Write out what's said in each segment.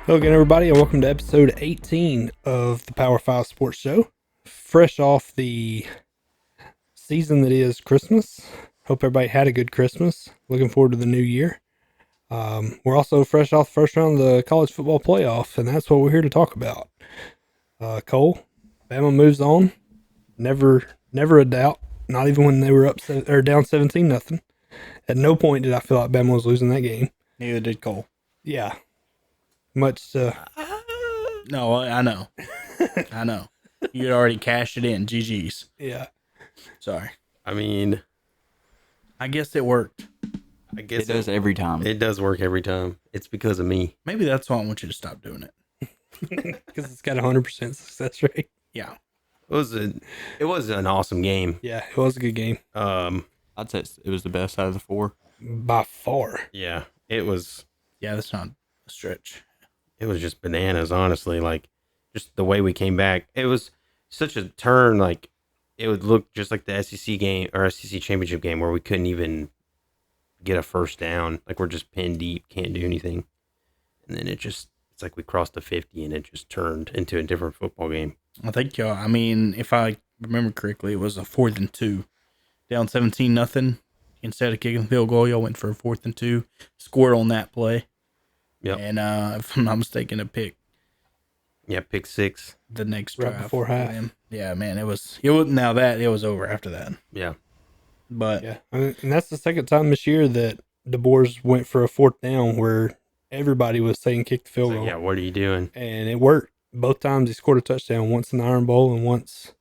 Hello again, everybody, and welcome to episode 18 of the Power 5 Sports Show. Fresh off the season that is Christmas. Hope everybody had a good Christmas. Looking forward to the new year. We're also fresh off the first round of the college football playoff, and that's what we're here to talk about. Cole, Bama moves on. Never a doubt. Not even when they were or down 17-0. At no point did I feel like Bama was losing that game. Neither did Cole. Yeah. Much. No, I know. I know. You had already cashed it in. GG's. Yeah. Sorry. I mean, I guess it worked. I guess It does every time. It does work every time. It's because of me. Maybe that's why I want you to stop doing it. Because it's got 100% success rate. Yeah. It was an awesome game. Yeah, it was a good game. I'd say it was the best out of the four. By far. Yeah, it was Yeah, that's not a stretch. just bananas, honestly. Like, just the way we came back. It was such a turn. Like, it would look just like the SEC game or SEC championship game where we couldn't even get a first down. Like, we're just pinned deep, can't do anything. And then it's like we crossed the 50 and it just turned into a different football game. I think y'all, if I remember correctly, it was a 4th and 2. Down 17-0. Instead of kicking the field goal, y'all went for a 4th and 2. Scored on that play. Yep. And if I'm not mistaken, a pick Yeah, pick six. the next Right drive before for half. them. Yeah, man, it was over after that. Yeah. But Yeah. And that's the second time this year that the Boars went for a 4th down where everybody was saying kick the field So, goal. yeah, what are you doing? And it worked. Both times he scored a touchdown, once in the Iron Bowl and once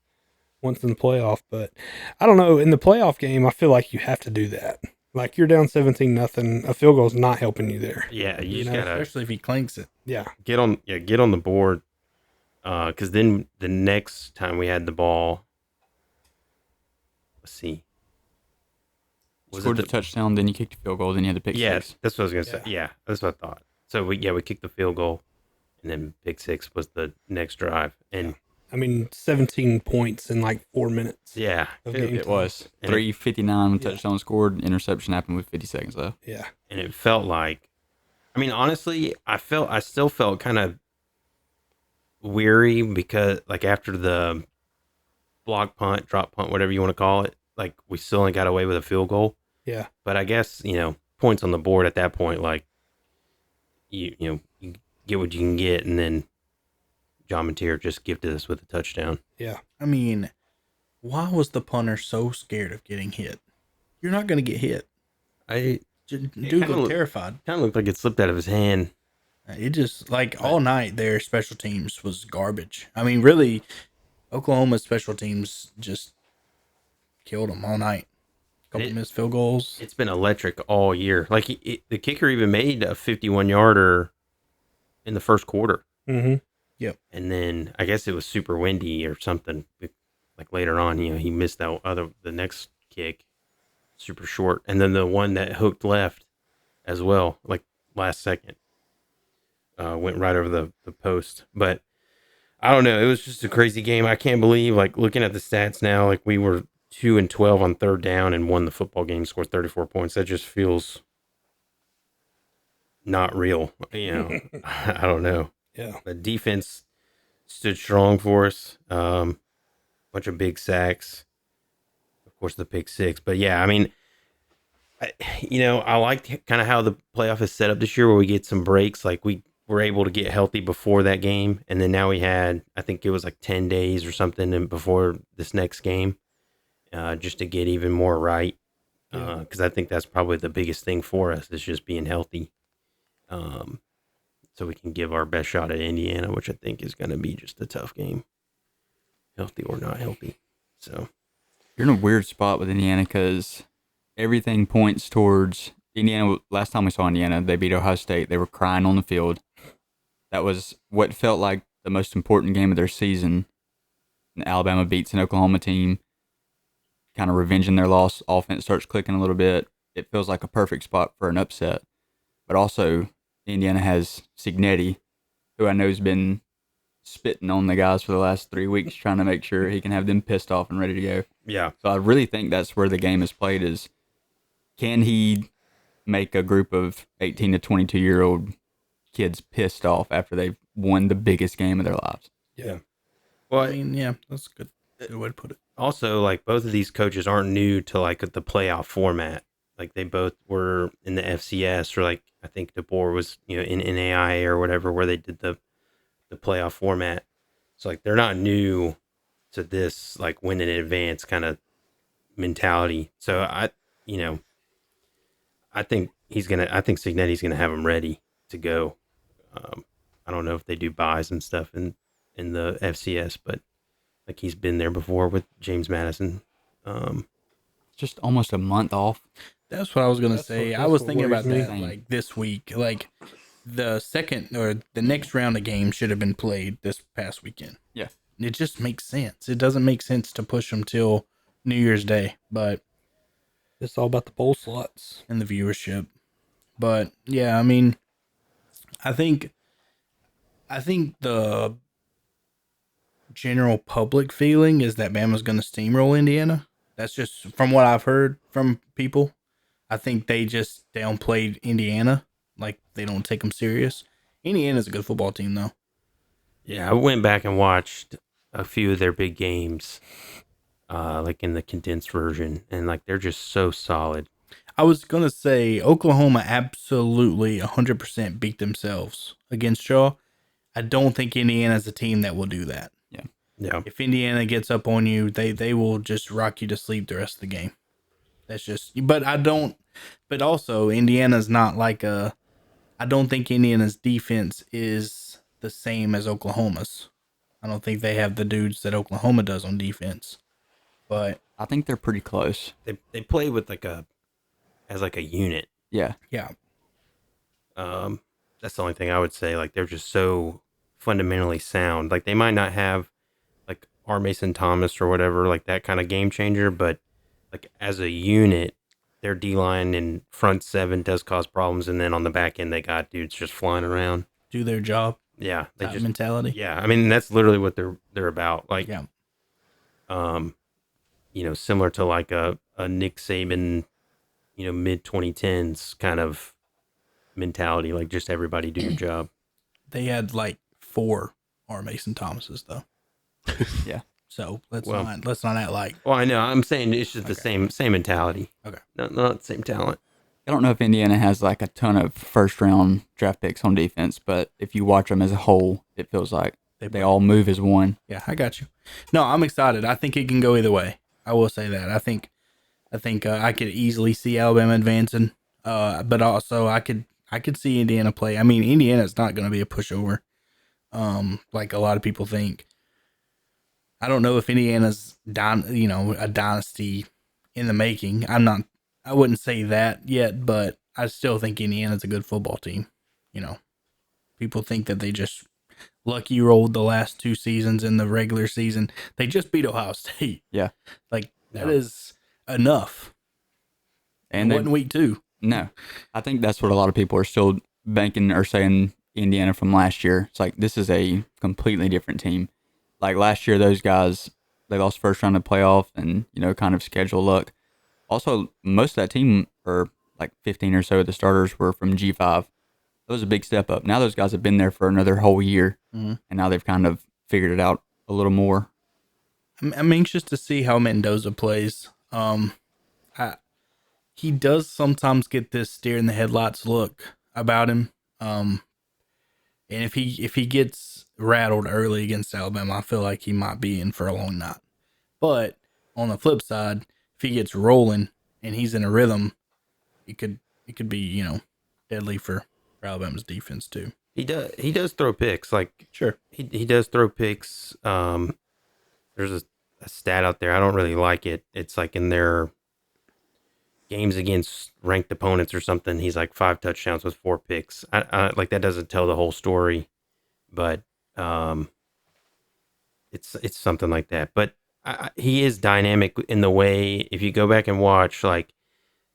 in the playoff. But I don't know. In the playoff game, I feel like you have to do that. Like, you're down 17-0. A field goal is not helping you there. Yeah, you just know, gotta especially if he clinks it. Yeah. get on the board. Because then the next time we had the ball, let's see, Scored the touchdown, then you kicked the field goal, then you had the pick yeah, six. that's what I was gonna say. Yeah, that's what I thought. So we kicked the field goal, and then pick six was the next drive, and 17 points in like 4 minutes. yeah, Of game It time. was. And 3:59 when Yeah. touchdown scored. Interception happened with 50 seconds left. Yeah. and it felt like, honestly, I still felt kind of weary because like after the block punt, drop punt, whatever you want to call it, like we still only got away with a field goal. Yeah. But I guess, points on the board at that point, like you get what you can get, and then John Mateer just gifted us with a touchdown. Yeah. Why was the punter so scared of getting hit? You're not going to get hit. Dude kinda looked look- terrified. Kind of looked like it slipped out of his hand. It just, all night, their special teams was garbage. Really, Oklahoma's special teams just killed them all night. Couple missed field goals. It's been electric all year. Like the kicker even made a 51-yarder in the first quarter. Mm-hmm. And then I guess it was super windy or something. Like later on, he missed the next kick, super short, and then the one that hooked left as well, like last second, went right over the post. But I don't know. It was just a crazy game. I can't believe, like, looking at the stats now, like we were 2-12 on third down and won the football game, scored 34 points. That just feels not real. I don't know. Yeah. The defense stood strong for us. Bunch of big sacks. Of course, the pick six. But yeah, I liked kind of how the playoff is set up this year, where we get some breaks. Like we were able to get healthy before that game, and then now we had, I think it was like 10 days or something, and before this next game, just to get even more right. Because I think that's probably the biggest thing for us is just being healthy. So we can give our best shot at Indiana, which I think is going to be just a tough game, healthy or not healthy. So You're in a weird spot with Indiana because everything points towards Indiana. Last time we saw Indiana, they beat Ohio State. They were crying on the field. That was what felt like the most important game of their season. And Alabama beats an Oklahoma team, kind of revenging their loss. Offense starts clicking a little bit. It feels like a perfect spot for an upset. But also, Indiana has Signetti, who I know has been spitting on the guys for the last 3 weeks, trying to make sure he can have them pissed off and ready to go. yeah, So I really think that's where the game is played is, can he make a group of 18 to 22-year-old kids pissed off after they've won the biggest game of their lives. Yeah. Well, I mean, yeah, that's a good way to put it. also, like, both of these coaches aren't new to like the playoff format. Like, they both were in the FCS, or like I think DeBoer was, in NAIA or whatever, where they did the playoff format. So like they're not new to this like win in advance kind of mentality. So I think I think Signetti's gonna have him ready to go. I don't know if they do buys and stuff in the FCS, but like he's been there before with James Madison. Just almost a month off. That's what I was gonna That's say. what- I that's was what thinking about worries that me. like this week. Like the second or the next round of games should have been played this past weekend. Yeah. It just makes sense. It doesn't make sense to push them till New Year's Day, but It's all about the bowl slots. in the viewership. But yeah, I mean, I think the general public feeling is that Bama's going to steamroll Indiana. That's just from what I've heard from people. I think they just downplayed Indiana, like they don't take them serious. Indiana's a good football team, though. Yeah, I went back and watched a few of their big games, like in the condensed version, and like they're just so solid. I was gonna say Oklahoma absolutely 100% beat themselves against y'all. I don't think Indiana's a team that will do that. Yeah, If Indiana gets up on you, they will just rock you to sleep the rest of the game. That's just, but I don't, but also Indiana's not like a, I don't think Indiana's defense is the same as Oklahoma's. I don't think they have the dudes that Oklahoma does on defense. But I think they're pretty close. they play with as like a unit. Yeah. yeah, That's the only thing I would say. Like they're just so fundamentally sound. Like they might not have like R. Mason Thomas or whatever, like that kind of game changer, but like as a unit, their D line and front seven does cause problems, and then on the back end they got dudes just flying around. do their job. Yeah, they That just mentality. yeah. I mean that's literally what they're about. Like Yeah. Similar to like a Nick Saban, mid 2010s kind of mentality. Like just everybody do your job. They had like 4 R. Mason Thomases though. Yeah. So let's Well- not act like Well, I know. I'm saying it's just the same mentality. Okay. Not the same talent. I don't know if Indiana has like a ton of first round draft picks on defense, but if you watch them as a whole, it feels like they all move as one. Yeah, I got you. No, I'm excited. I think it can go either way. I will say that. I think I could easily see Alabama advancing. But also I could see Indiana play. I mean, Indiana's not going to be a pushover. Like a lot of people think. I don't know if Indiana's a dynasty in the making. I wouldn't say that yet, but I still think Indiana's a good football team. People think that they just lucky rolled the last 2 seasons in the regular season. They just beat Ohio State. Yeah. Like that Yeah. is enough. And it they, wasn't week 2. no, I think that's what a lot of people are still banking or saying Indiana from last year. It's like, this is a completely different team. Like last year, those guys, they lost first round of playoff and, kind of schedule luck. Also, most of that team, or like 15 or so of the starters, were from G5. That was a big step up. Now those guys have been there for another whole year, and now they've kind of figured it out a little more. I'm anxious to see how Mendoza plays. He does sometimes get this deer in the headlights look about him. And if he gets rattled early against Alabama, I feel like he might be in for a long night. But on the flip side, if he gets rolling and he's in a rhythm, it could be, deadly for Alabama's defense too. He does throw picks. Like Sure. he does throw picks. There's a stat out there. I don't really like it. It's like in their games against ranked opponents or something. He's like 5 touchdowns with 4 picks. I like that doesn't tell the whole story, but it's something like that. But he is dynamic in the way, if you go back and watch, like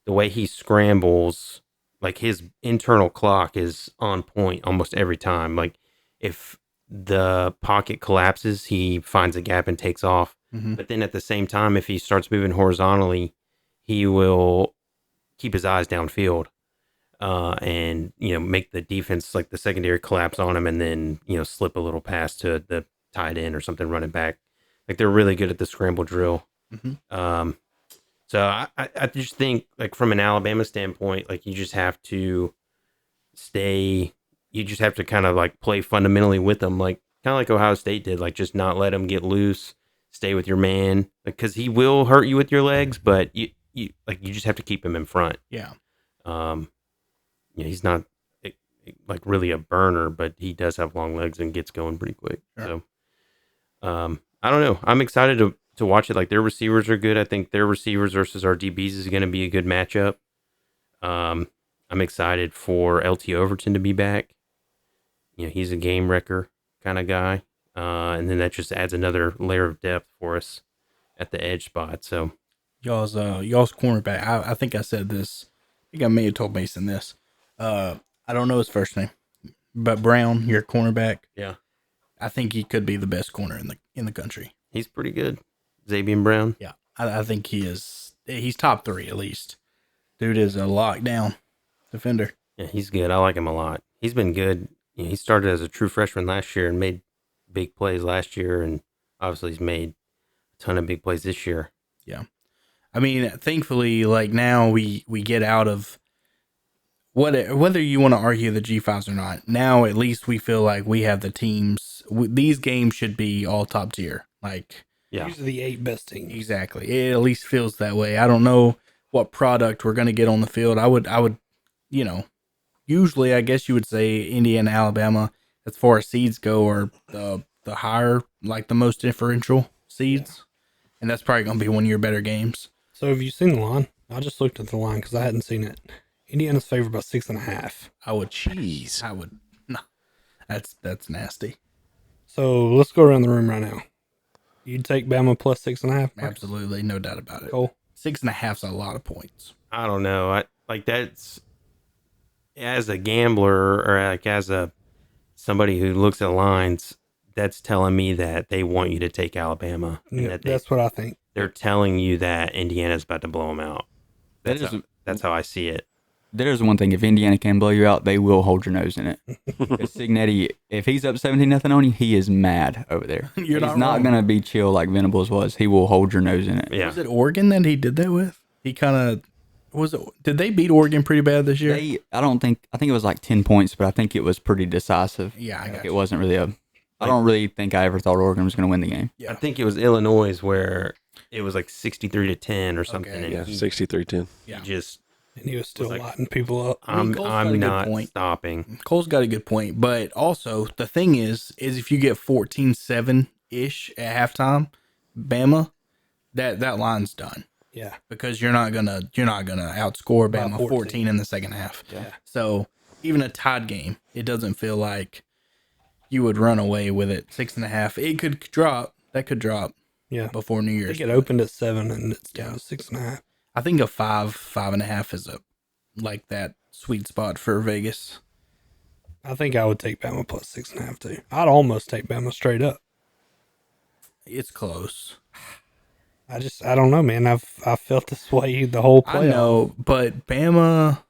the way he scrambles, like his internal clock is on point almost every time. Like if the pocket collapses, he finds a gap and takes off. Mm-hmm. But then at the same time, if he starts moving horizontally, he will keep his eyes downfield. and make the defense like the secondary collapse on him, and then slip a little pass to the tight end or something running back. Like they're really good at the scramble drill. Mhm. So I just think like from an Alabama standpoint, like you just have to you just have to kind of like play fundamentally with them, like kind of like Ohio State did, like just not let him get loose, stay with your man, because he will hurt you with your legs, but you just have to keep him in front. Yeah. Um, he's not like really a burner, but he does have long legs and gets going pretty quick. Sure. So, I don't know. I'm excited to watch it. Like their receivers are good. I think their receivers versus our DBs is going to be a good matchup. I'm excited for LT Overton to be back. He's a game wrecker kind of guy. And then that just adds another layer of depth for us at the edge spot. So Y'all's cornerback. I think I said this. I think I may have told Mason this. I don't know his first name, but Brown, your cornerback. yeah, I think he could be the best corner in the country. he's pretty good. Xavier Brown. Yeah, I think he is. He's top 3 at least. Dude is a lockdown defender. Yeah, he's good. I like him a lot. He's been good. He started as a true freshman last year and made big plays last year, and obviously he's made a ton of big plays this year. Yeah, I mean, thankfully, like now we get out of whether you want to argue the G5s or not. Now at least we feel like we have the teams. These games should be all top tier. Like Yeah, These are the 8 best teams. exactly, it at least feels that way. I don't know what product we're gonna get on the field. I would, usually I guess you would say Indiana, Alabama, as far as seeds go, are the higher, like the most differential seeds, and that's probably gonna be one of your better games. So have you seen the line? I just looked at the line because I hadn't seen it. Indiana's favored by 6.5. I would. No, that's nasty. So let's go around the room right now. You'd take Bama plus 6.5? Absolutely, no doubt about it. Cole? 6.5's a lot of points. I don't know. I like that's as a gambler or like as somebody who looks at lines. That's telling me that they want you to take Alabama, and Yeah, that that's what I think. they're telling you that Indiana's about to blow them out. That's how I see it. There's one thing: if Indiana can blow you out, they will hold your nose in it. Because Signetti, if he's up 17-0 on you, he is mad over there. You're He's not not wrong. gonna be chill like Venables was. He will hold your nose in it. Yeah, Was it Oregon that he did that with? He kind of was it. Did they beat Oregon pretty bad this year? I think it was like 10 points, but I think it was pretty decisive. Yeah, I got Like, you. it wasn't really I don't really think I ever thought Oregon was gonna win the game. I think it was Illinois where it was like 63-10 or something, Okay, and Yeah, he 63-10. Yeah. just And he was still like- lighting people up. I mean, Cole's got a I'm good not point. stopping. Cole's got a good point, but also the thing is if you get 14-7 ish at halftime, Bama, that line's done Yeah. because you're not gonna outscore By Bama 14 in the second half. Yeah. So even a tied game, it doesn't feel like you would run away with it. 6.5, it could drop. That could drop Yeah. before New I Year's. think it opened at 7 and it's down to 6.5. I think a 5.5 is like that sweet spot for Vegas. I think I would take Bama plus 6.5 too. I'd almost take Bama straight up. It's close. I don't know, man. I felt this way the whole playoff. I know, but Bama,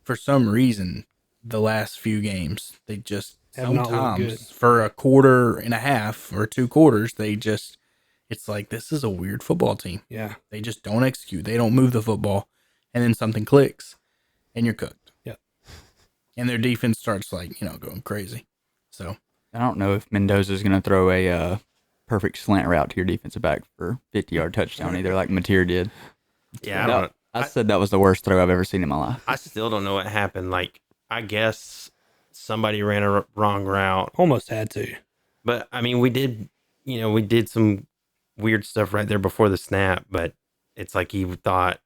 for some reason, the last few games, they just Have not looked good. sometimes for a quarter and a half or 2 quarters, it's like this is a weird football team. Yeah. They just don't execute. They don't move the football, and then something clicks, and you're cooked. Yeah. And their defense starts going crazy. So I don't know if Mendoza's gonna throw a perfect slant route to your defensive back for 50-yard touchdown either, like Mateer did. Yeah, I don't. I said that was the worst throw I've ever seen in my life. I still don't know what happened. Like, I guess somebody ran a wrong route, Almost had to. but I mean, we did some weird stuff right there before the snap. But it's like he thought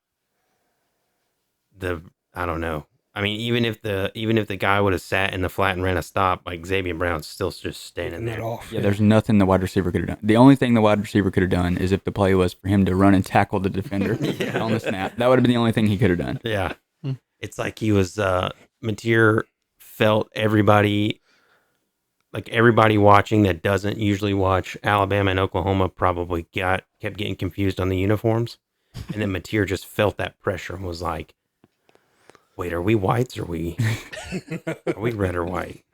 I don't know. I mean, even if the guy would have sat in the flat and ran a stop, like Xavier Brown's still just standing That there. off. Yeah, there's nothing the wide receiver could have done. The only thing the wide receiver could have done is if the play was for him to run and tackle the defender on the snap. That would have been the only thing he could have done. Yeah. It's like he was Mateer felt everybody watching that doesn't usually watch Alabama and Oklahoma probably kept getting confused on the uniforms. And then Mateer just felt that pressure and was like, Wait, are we whites? Or are we red or white?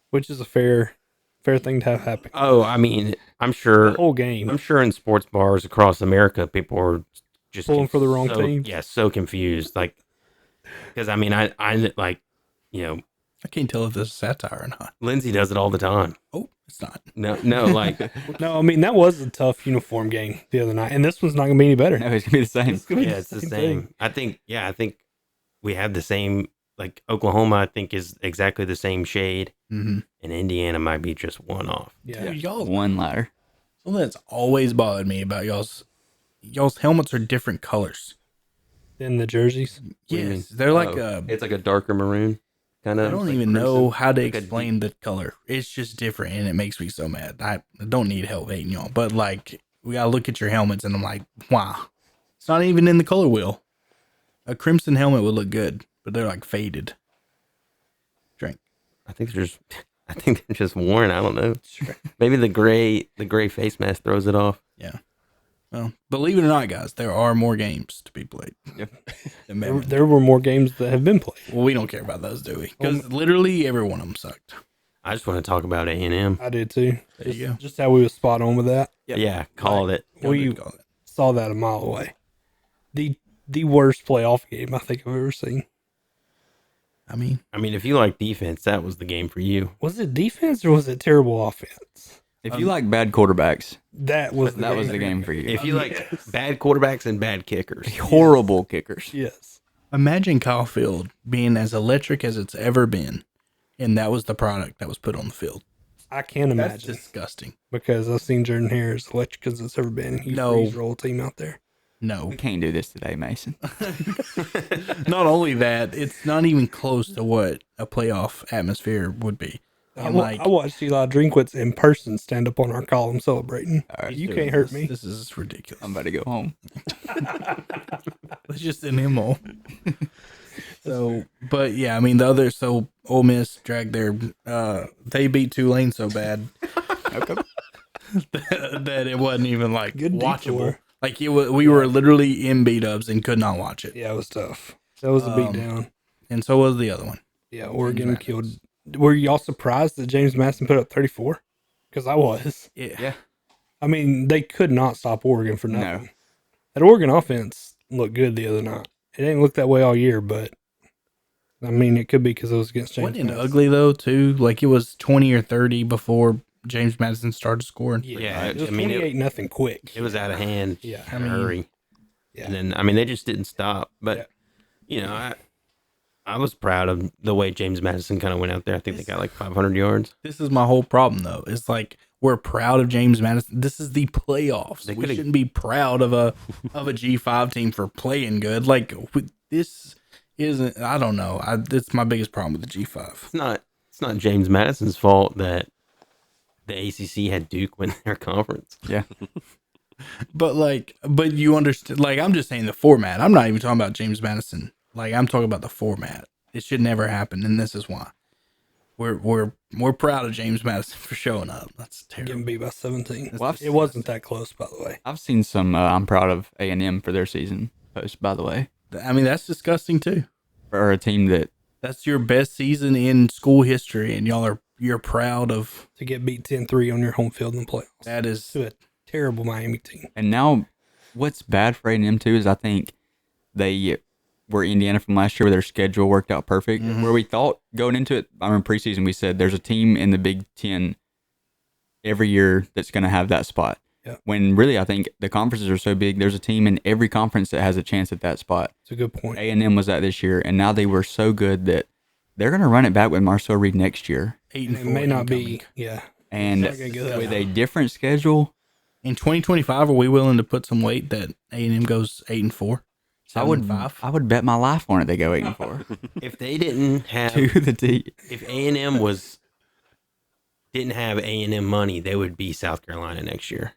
which is a fair thing to have happen. Oh, I mean, I'm The sure. whole game. I'm sure in sports bars across America, people are just Pulling for the wrong so, teams. Yeah, so confused. Like, because I mean, I like, you know, I can't tell if this is satire or not. Lindsay does it all the time. Oh, it's not. No, like, No, I mean that was a tough uniform game the other night, and this one's not gonna be any better. No, it's gonna be the same. It's gonna be yeah, it's the same. I think we have the same. Like Oklahoma, I think is exactly the same shade, Mm-hmm. and Indiana might be just one off. Yeah. Y'all, One ladder. something that's always bothered me about y'all's helmets are different colors. Then the jerseys. do you mean? Yes, they're like It's like a darker maroon, kind of. I don't even know how to explain the color. It's just different, and it makes me so mad. I don't need help hating y'all, but like we gotta look at your helmets, and I'm like, wow, it's not even in the color wheel. A crimson helmet would look good, but they're like faded. Drink. I think they're just worn. I don't know. Maybe the gray face mask throws it off. Yeah. Well, believe it or not, guys, there are more games to be played. Yep. than There, Batman. there were more games that have been played. Well, we don't care about those, do we? Because literally every one of them sucked. I just want to talk about A&M. I did too. There you go. Just how we was spot on with that. Yeah, called it. Y'all We- did call it. Saw that a mile away. The worst playoff game I think I've ever seen. I mean, If you like defense, that was the game for you. Was it defense or was it terrible offense? If you like bad quarterbacks, That was the that game. was the game for you. If you like bad quarterbacks and bad kickers, Horrible kickers. Yes. imagine Kyle Field being as electric as it's ever been, and that was the product that was put on the field. I can't That's imagine disgusting. because I've seen Jordan Hare as electric as it's ever been. He No. freeze roll team out there. No. We can't do this today, Mason. Not only that, it's not even close to what a playoff atmosphere would be. And like, I watched Eli Drinkwitz in person stand up on our column celebrating. All right, You dude, can't hurt me. This is ridiculous. I'm about to go home. Let's just end him all. So, but yeah, I mean, the other, so Ole Miss dragged their, they beat Tulane so bad Okay. that it wasn't even like Good watchable. detour. Like it was, we were literally in B-dubs and could not watch it. Yeah, it was tough. That was a beat down. And so was the other one. Yeah, Oregon killed. Were y'all surprised that James Madison put up 34? Because I was. Yeah. I mean, they could not stop Oregon for nothing. No. That Oregon offense looked good the other night. It didn't look that way all year, but I mean, it could be because it was against James Wasn't it Madison. ugly though too? Like it was 20 or 30 before James Madison started scoring. Yeah, it was I mean, 28-0 quick. it was out of hand. Yeah. in a hurry. Yeah. And then they just didn't stop. But I was proud of the way James Madison kind of went out there. I think they got like 500 yards. This is my whole problem though. It's like we're proud of James Madison. This is the playoffs. They We coulda- shouldn't be proud of a G5 team for playing good. Like this isn't. I don't know. It's my biggest problem with the G5. It's not James Madison's fault that the ACC had Duke win their conference. Yeah. But you understand. Like I'm just saying the format. I'm not even talking about James Madison. Like I'm talking about the format. It should never happen, and this is why. We're proud of James Madison for showing up. That's terrible. Getting beat by 17. Well, I've- It wasn't that close, by the way. I've seen some. I'm proud of A&M for their season post, by the way, I mean, that's disgusting too. for a team that That's your best season in school history, and you're proud of To get beat 10-3 on your home field in the playoffs. that. Is To a terrible Miami team. And now, what's bad for A&M too is I think they were Indiana from last year where their schedule worked out perfect. Where we thought going into it, I remember preseason we said there's a team in the Big Ten every year that's going to have that spot. Yeah. When really I think the conferences are so big, there's a team in every conference that has a chance at that spot. It's a good point. A&M was that this year, and now they were so good that they're going to run it back with Marcel Reed next year. 8 and It 4. may not incoming. be, yeah. And Not gonna get that with out. a different schedule, In 2025. Are we willing to put some weight that A&M goes 8 and 4? I would 5. I would bet my life on it. They go 8 and 4 If they didn't have, to the T. if A&M didn't have A&M money, they would be South Carolina next year.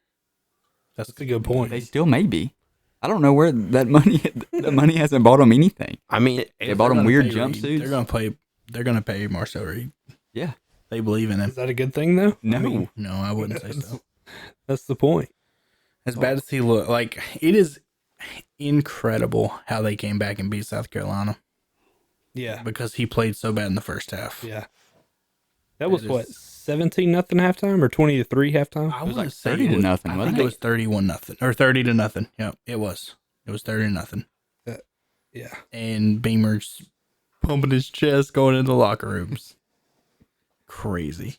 That's a good point. They still may be. I don't know where that money. The money hasn't bought them anything. I mean, They bought them weird They're jumpsuits. gonna pay Marcel Reed. Yeah. They believe in him. Is that a good thing, though? No. No, I wouldn't say so. That's the point. As bad as he looked, like it is incredible how they came back and beat South Carolina. Yeah. because he played so bad in the first half. Yeah. That was That what, is- 17-0 halftime or 20-3 halftime? I was want like to say 30 to nothing, I wasn't think it it? was 31-0 or 30-0. Yeah, it was. It was 30-0. Yeah. And Beamer's pumping his chest going into the locker rooms. Crazy.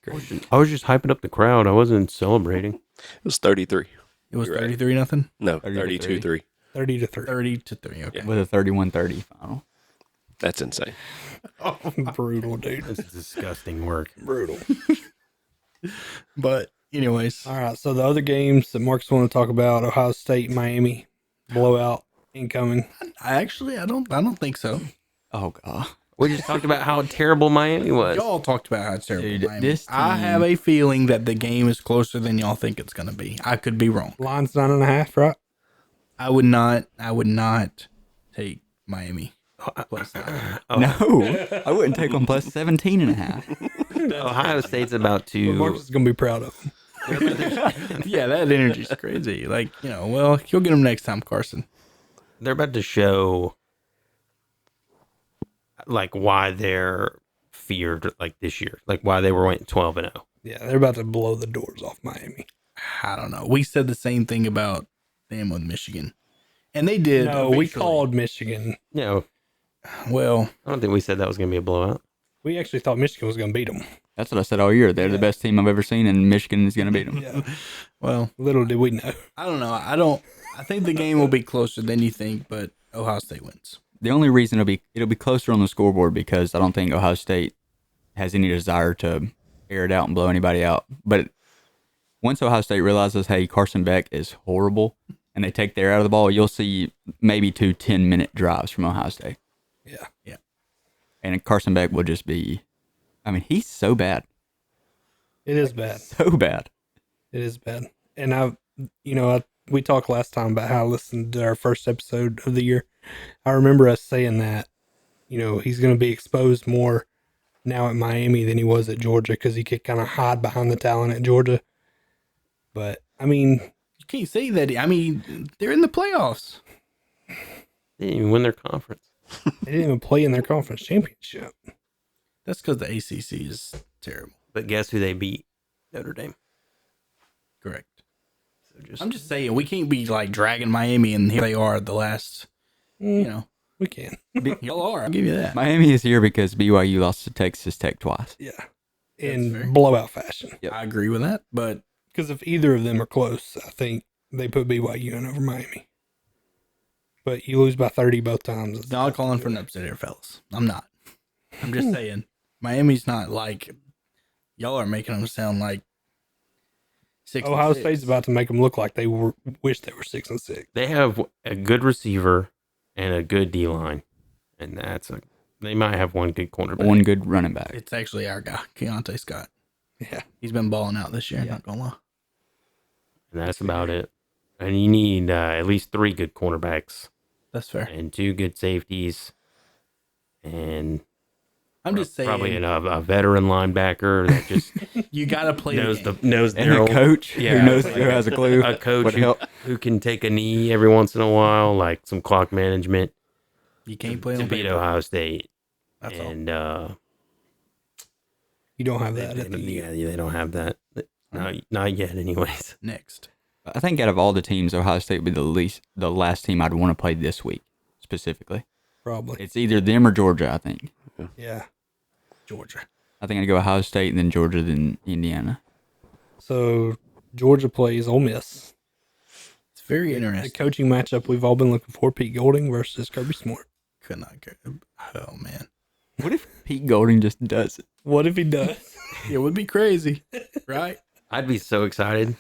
I was just hyping up the crowd. I wasn't celebrating. It was 33. It was You're right. 33-0. No, 30 to 32-3. 30-3. 30-3. Okay. Yeah. With a 31-30 final. That's insane. Brutal, dude. It's disgusting work. Brutal. But anyways, All right. So the other games that Mark's want to talk about: Ohio State, Miami, blowout incoming. I don't think so. Oh, God. We just talked about how terrible Miami was. Y'all talked about how it's terrible. Dude, Miami. this I team- have a feeling that the game is closer than y'all think it's going to be. I could be wrong. Line's 9.5, right? I would not take Miami plus 9. No, I wouldn't take them plus 17 and a half. Ohio State's about But to. Mark's is gonna be proud of him. Yeah, that energy's crazy. Like, well, you'll get them next time, Carson. They're about to show like why they're feared like this year, like why they were went 12-0. Yeah, they're about to blow the doors off Miami. I don't know. We said the same thing about them with Michigan. And they did. No, we eventually. called Michigan. No, Well, I don't think we said that was going to be a blowout. We actually thought Michigan was gonna beat them. That's what I said all year. They're the best team I've ever seen, and Michigan is going to beat them. Yeah. well, Little did we know. I don't know. I think the game will be closer than you think, but Ohio State wins. The only reason it'll be closer on the scoreboard because I don't think Ohio State has any desire to air it out and blow anybody out. But once Ohio State realizes, hey, Carson Beck is horrible, and they take the air out of the ball, you'll see maybe 2 10-minute drives from Ohio State. Yeah. And Carson Beck will just be, I mean, he's so bad. It is bad. So bad. It is bad. And we talked last time about how I listened to our first episode of the year. I remember us saying that, he's going to be exposed more now at Miami than he was at Georgia because he could kind of hide behind the talent at Georgia. But, I mean, You can't say that. I mean, they're in the playoffs. They didn't even win their conference. they didn't even play in their conference championship. That's because the ACC is terrible. But guess who they beat? Notre Dame. Correct. So just I'm just saying, we can't be like dragging Miami, and here they are the last, We can. y'all are. I'll give you that. Miami is here because BYU lost to Texas Tech twice. Yeah. fair. In blowout fashion. I agree with that, but Because if either of them are close, I think they put BYU in over Miami. But you lose by 30 both times. It's not calling for an upset here, fellas. I'm not. I'm just saying, Miami's not like, y'all are making them sound like 6 and Ohio 6. State's about to make them look like wish they were 6-6. they have a good receiver and a good D line, and they might have one good cornerback. One good running back. It's actually our guy, Keontae Scott. Yeah. He's been balling out this year. Not gonna lie. And that's about it. And you need at least 3 good cornerbacks That's fair. and 2 good safeties, and I'm just saying, probably a veteran linebacker that just you gotta play knows the game. knows And their a own- coach Yeah, who knows like who has a clue. a coach What help? who can take a knee every once in a while, like some clock management, You can't play to on beat paper. Ohio State. That's all. And You don't have that. they don't have that. Not yet, anyways. Next. I think out of all the teams, Ohio State would be the last team I'd want to play this week, specifically. Probably. It's either them or Georgia, I think. Yeah. Georgia. I think I'd go Ohio State, and then Georgia, then Indiana. So Georgia plays Ole Miss. It's very The interesting. coaching matchup we've all been looking for: Pete Golding versus Kirby Smart. Could not go. Oh man, What if Pete Golding just does it? What if he does? it would be crazy, right? I'd be so excited.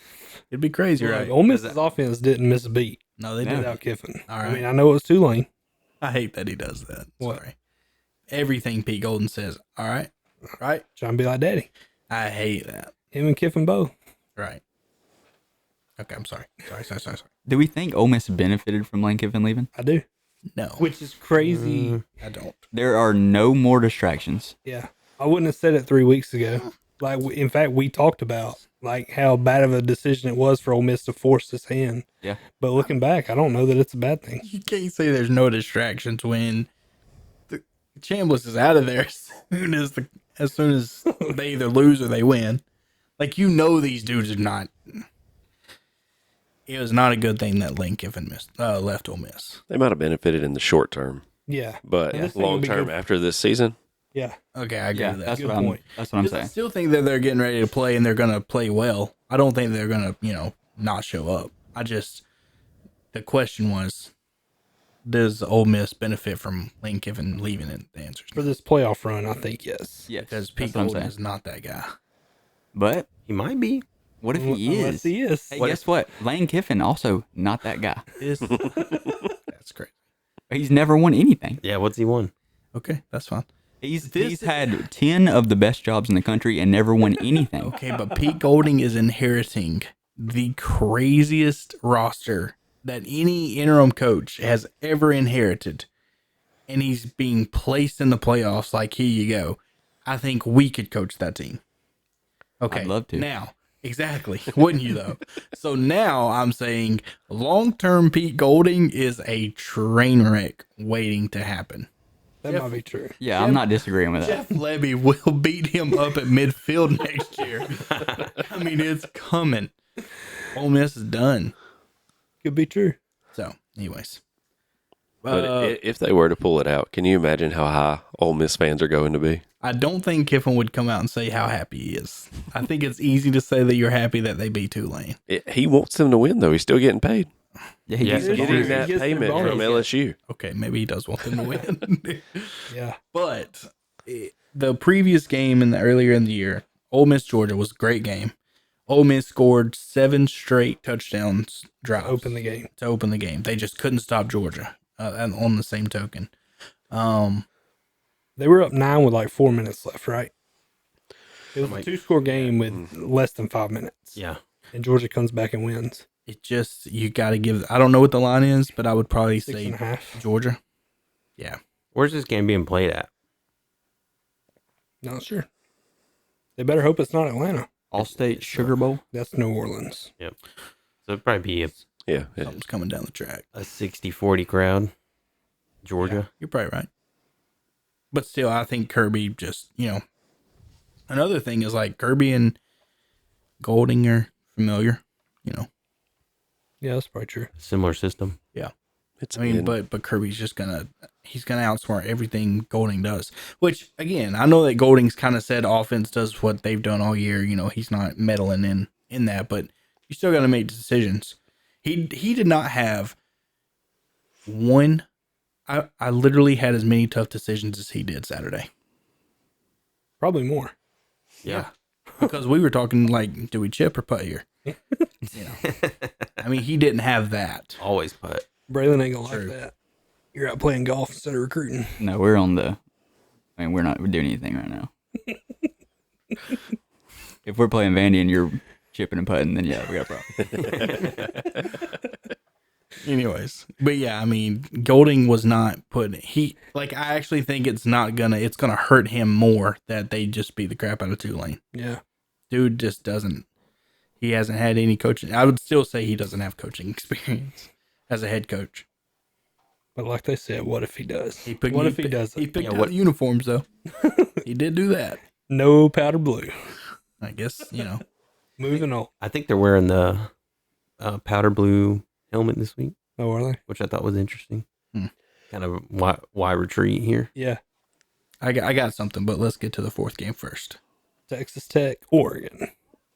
It'd be crazy, right? Ole Miss's offense didn't miss a beat No, they No. did. without Kiffin. All I right. mean, I know it was Tulane. I hate that he does that. What? Sorry. Everything Pete Golden says. All right, right. Trying to be like Daddy. I hate that. Him and Kiffin both. Right. Okay, I'm sorry. Sorry. Do we think Ole Miss benefited from Lane Kiffin leaving? I do. No, Which is crazy. I don't. There are no more distractions. Yeah. I wouldn't have said it 3 weeks ago. Like, in fact, we talked about like how bad of a decision it was for Ole Miss to force this hand. Yeah. But looking back, I don't know that it's a bad thing. You can't say there's no distractions when Chambliss is out of there as soon as they either lose or they win. Like, you know, these dudes are not. It was not a good thing that Lane Kiffin left Ole Miss. They might have benefited in the short term, Yeah. but And this thing will long be term good. after this season, Yeah. Okay, I agree Yeah, with that. that's Good what point. that's what I'm I saying. still think that they're getting ready to play and they're going to play well. I don't think they're going to, not show up. The question was, does Ole Miss benefit from Lane Kiffin leaving it? The answer is For no. this playoff run, I think yes. Yes, Because that's Pete what I'm Golden saying. is not that guy. But He might be. what if he Unless is? he is. Hey, guess what? Lane Kiffin also not that guy. That's great. He's never won anything. Yeah, what's he won? Okay, that's fine. He's had 10 of the best jobs in the country and never won anything. Okay, but Pete Golding is inheriting the craziest roster that any interim coach has ever inherited. And he's being placed in the playoffs like, here you go. I think we could coach that team. Okay. I'd love to. Now, exactly. Wouldn't you, though? So now I'm saying long-term Pete Golding is a train wreck waiting to happen. That might be true. Yeah, I'm not disagreeing with that. Jeff Levy will beat him up at midfield next year. I mean, it's coming. Ole Miss is done. Could be true. So, anyways. but if they were to pull it out, can you imagine how high Ole Miss fans are going to be? I don't think Kiffin would come out and say how happy he is. I think it's easy to say that you're happy that they beat Tulane. He wants them to win, though. He's still getting paid. Yeah, he Yeah, gets the getting bonus. Getting that gets their payment bonus, from yeah. LSU. Okay, maybe he does want them to win. Yeah. But the previous game earlier in the year, Ole Miss Georgia was a great game. Ole Miss scored 7 straight touchdowns drives Open the game. to open the game. They just couldn't stop Georgia. And on the same token, They were up 9 with like 4 minutes left, right? It was a 2-score game with less than 5 minutes. Yeah. And Georgia comes back and wins. it just you got to give. I don't know what the line is, but I would probably 6.5. say Georgia. Yeah, Where's this game being played at? Not sure. They better hope it's not Atlanta. All-State Sugar Bowl. That's New Orleans. So it'd probably be Yeah. something's coming down the track. a 60-40 crowd. Georgia. You're probably right. But still, I think Kirby just, another thing is like Kirby and Golding are familiar, Yeah, that's probably true. Similar system. It's I mean, in. but Kirby's just he's gonna outsmart everything Golding does. Which again, I know that Golding's kind of said offense does what they've done all year. He's not meddling in that, but you still got to make decisions. He did not have one. I literally had as many tough decisions as he did Saturday. Probably more. Yeah. Because we were talking like, do we chip or putt here? I mean, he didn't have that. Always putt. Braylon ain't gonna True. like that. You're out playing golf instead of recruiting. No, we're on the. I mean, we're not doing anything right now. If we're playing Vandy and you're chipping and putting, then yeah, we got a problem. Anyways, but yeah, I mean, Golding was not I actually think it's gonna hurt him more that they just beat the crap out of Tulane. Yeah. Dude just he hasn't had any coaching. I would still say he doesn't have coaching experience as a head coach. But like they said, what if he does? He What if he doesn't? He picked Yeah, out what- the uniforms though. He did do that. No powder blue. I guess, Moving on. I think they're wearing the powder blue helmet this week, Oh, are they? which I thought was interesting. Hmm. Kind of why retreat here. Yeah. I got something, but let's get to the fourth game first. Texas Tech, Oregon.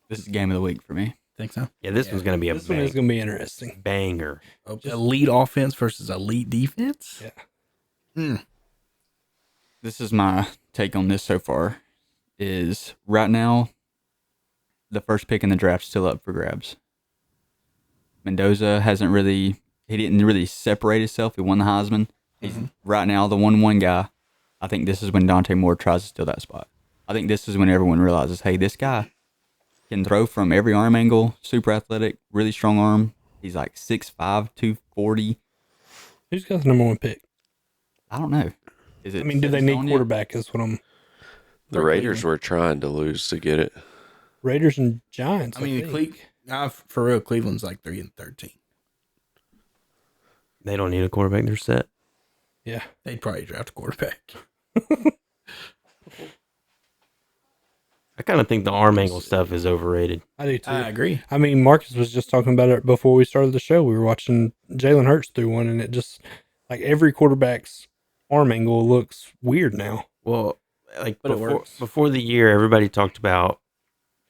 This is game of the week for me. Think so? Yeah, this one's going to be a This one is going to be interesting. banger. Elite offense versus elite defense? Yeah. This is my take on this so far. Is right now, the first pick in the draft still up for grabs. Mendoza he didn't really separate himself. He won the Heisman. He's right now the 1-1 guy. I think this is when Dante Moore tries to steal that spot. I think this is when everyone realizes, hey, this guy can throw from every arm angle, super athletic, really strong arm. He's like 6'5", 240. Who's got the number 1 pick? I don't know. Is it? I mean, do they set in need stone yet? quarterback? Is what I'm. The Raiders were trying to lose to get it. Raiders and Giants. I mean, think. for real, Cleveland's like 3-13. They don't need a quarterback. They're set. Yeah. They'd probably draft a quarterback. I kind of think the arm angle stuff is overrated. I do too. I agree. I mean, Marcus was just talking about it before we started the show. We were watching Jalen Hurts through one, and it just like every quarterback's arm angle looks weird now. Well, like But it works. before the year, everybody talked about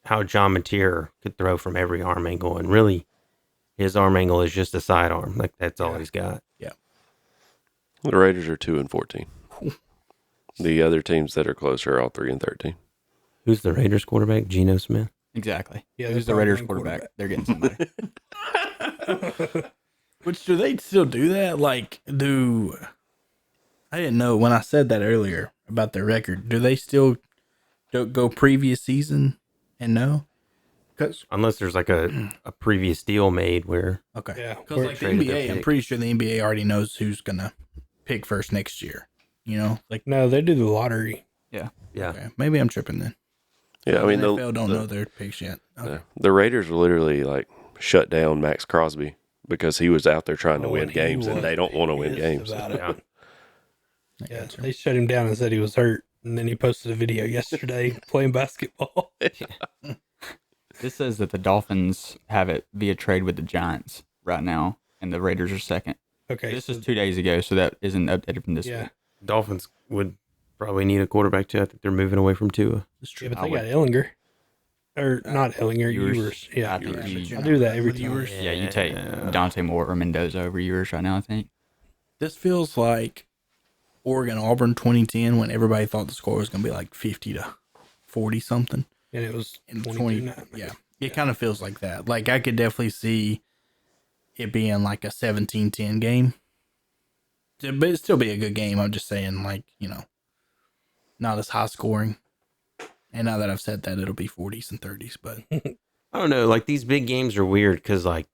how John Mateer could throw from every arm angle, and really, his arm angle is just a sidearm. Like that's all he's got. The Raiders are 2-14. The other teams that are closer are all 3-13. Who's the Raiders quarterback? Geno Smith. Exactly. Yeah, Who's they're the Raiders probably quarterback? They're getting somebody. Which do they still do that? Like, I didn't know when I said that earlier about their record. Do they still go previous season and know? Because Unless there's like a previous deal made where okay, Yeah, because we're like the traded their NBA, I'm pick. pretty sure the NBA already knows who's gonna pick first next year. You know, like No, they do the lottery. yeah. okay, maybe I'm tripping then. Yeah, I mean, the NFL don't know their picks yet. Okay. the Raiders literally like shut down Max Crosby because he was out there trying to Oh, win and he games, and was they don't want to win pissed games. about it. Yeah. Yeah, they shut him down and said he was hurt, and then he posted a video yesterday playing basketball. This says that the Dolphins have it via trade with the Giants right now, and the Raiders are second. Okay, This so, is 2 days ago, so that isn't updated from this yeah, week. Dolphins would probably need a quarterback too. I think they're moving away from Tua. yeah, but I they would- got Ellinger, or not Ellinger, Ewers. Ewers. Yeah, I think But you- you're I not do that running every with time. Ewers. Yeah, you take Dante Moore or Mendoza over yours right now, I think. This feels like Oregon Auburn 2010 when everybody thought the score was gonna be like 50-40 something. and it was In 22-9. yeah, it kind of feels like that. Like I could definitely see it being like a 17-10 game. But it'd still be a good game. I'm just saying, like, you know, not as high scoring. And now that I've said that, it'll be 40s and 30s. But I don't know. Like these big games are weird because like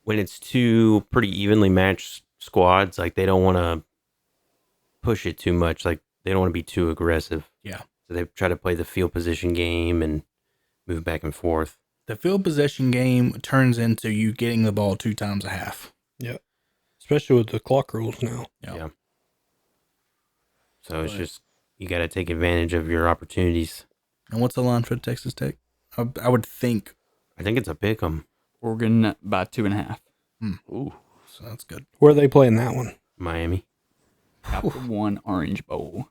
when it's two pretty evenly matched squads, like they don't want to push it too much. Like they don't want to be too aggressive. yeah, So they try to play the field position game and move back and forth. the field possession game turns into you getting the ball 2 times a half. Yep. Especially with the clock rules now. Yeah. So it's But- just you got to take advantage of your opportunities. And what's the line for Texas Tech? I would think. I think it's a pick 'em. Oregon by 2.5. Ooh, So that's good. Where are they playing that one? Miami. Chapter 1 Orange Bowl.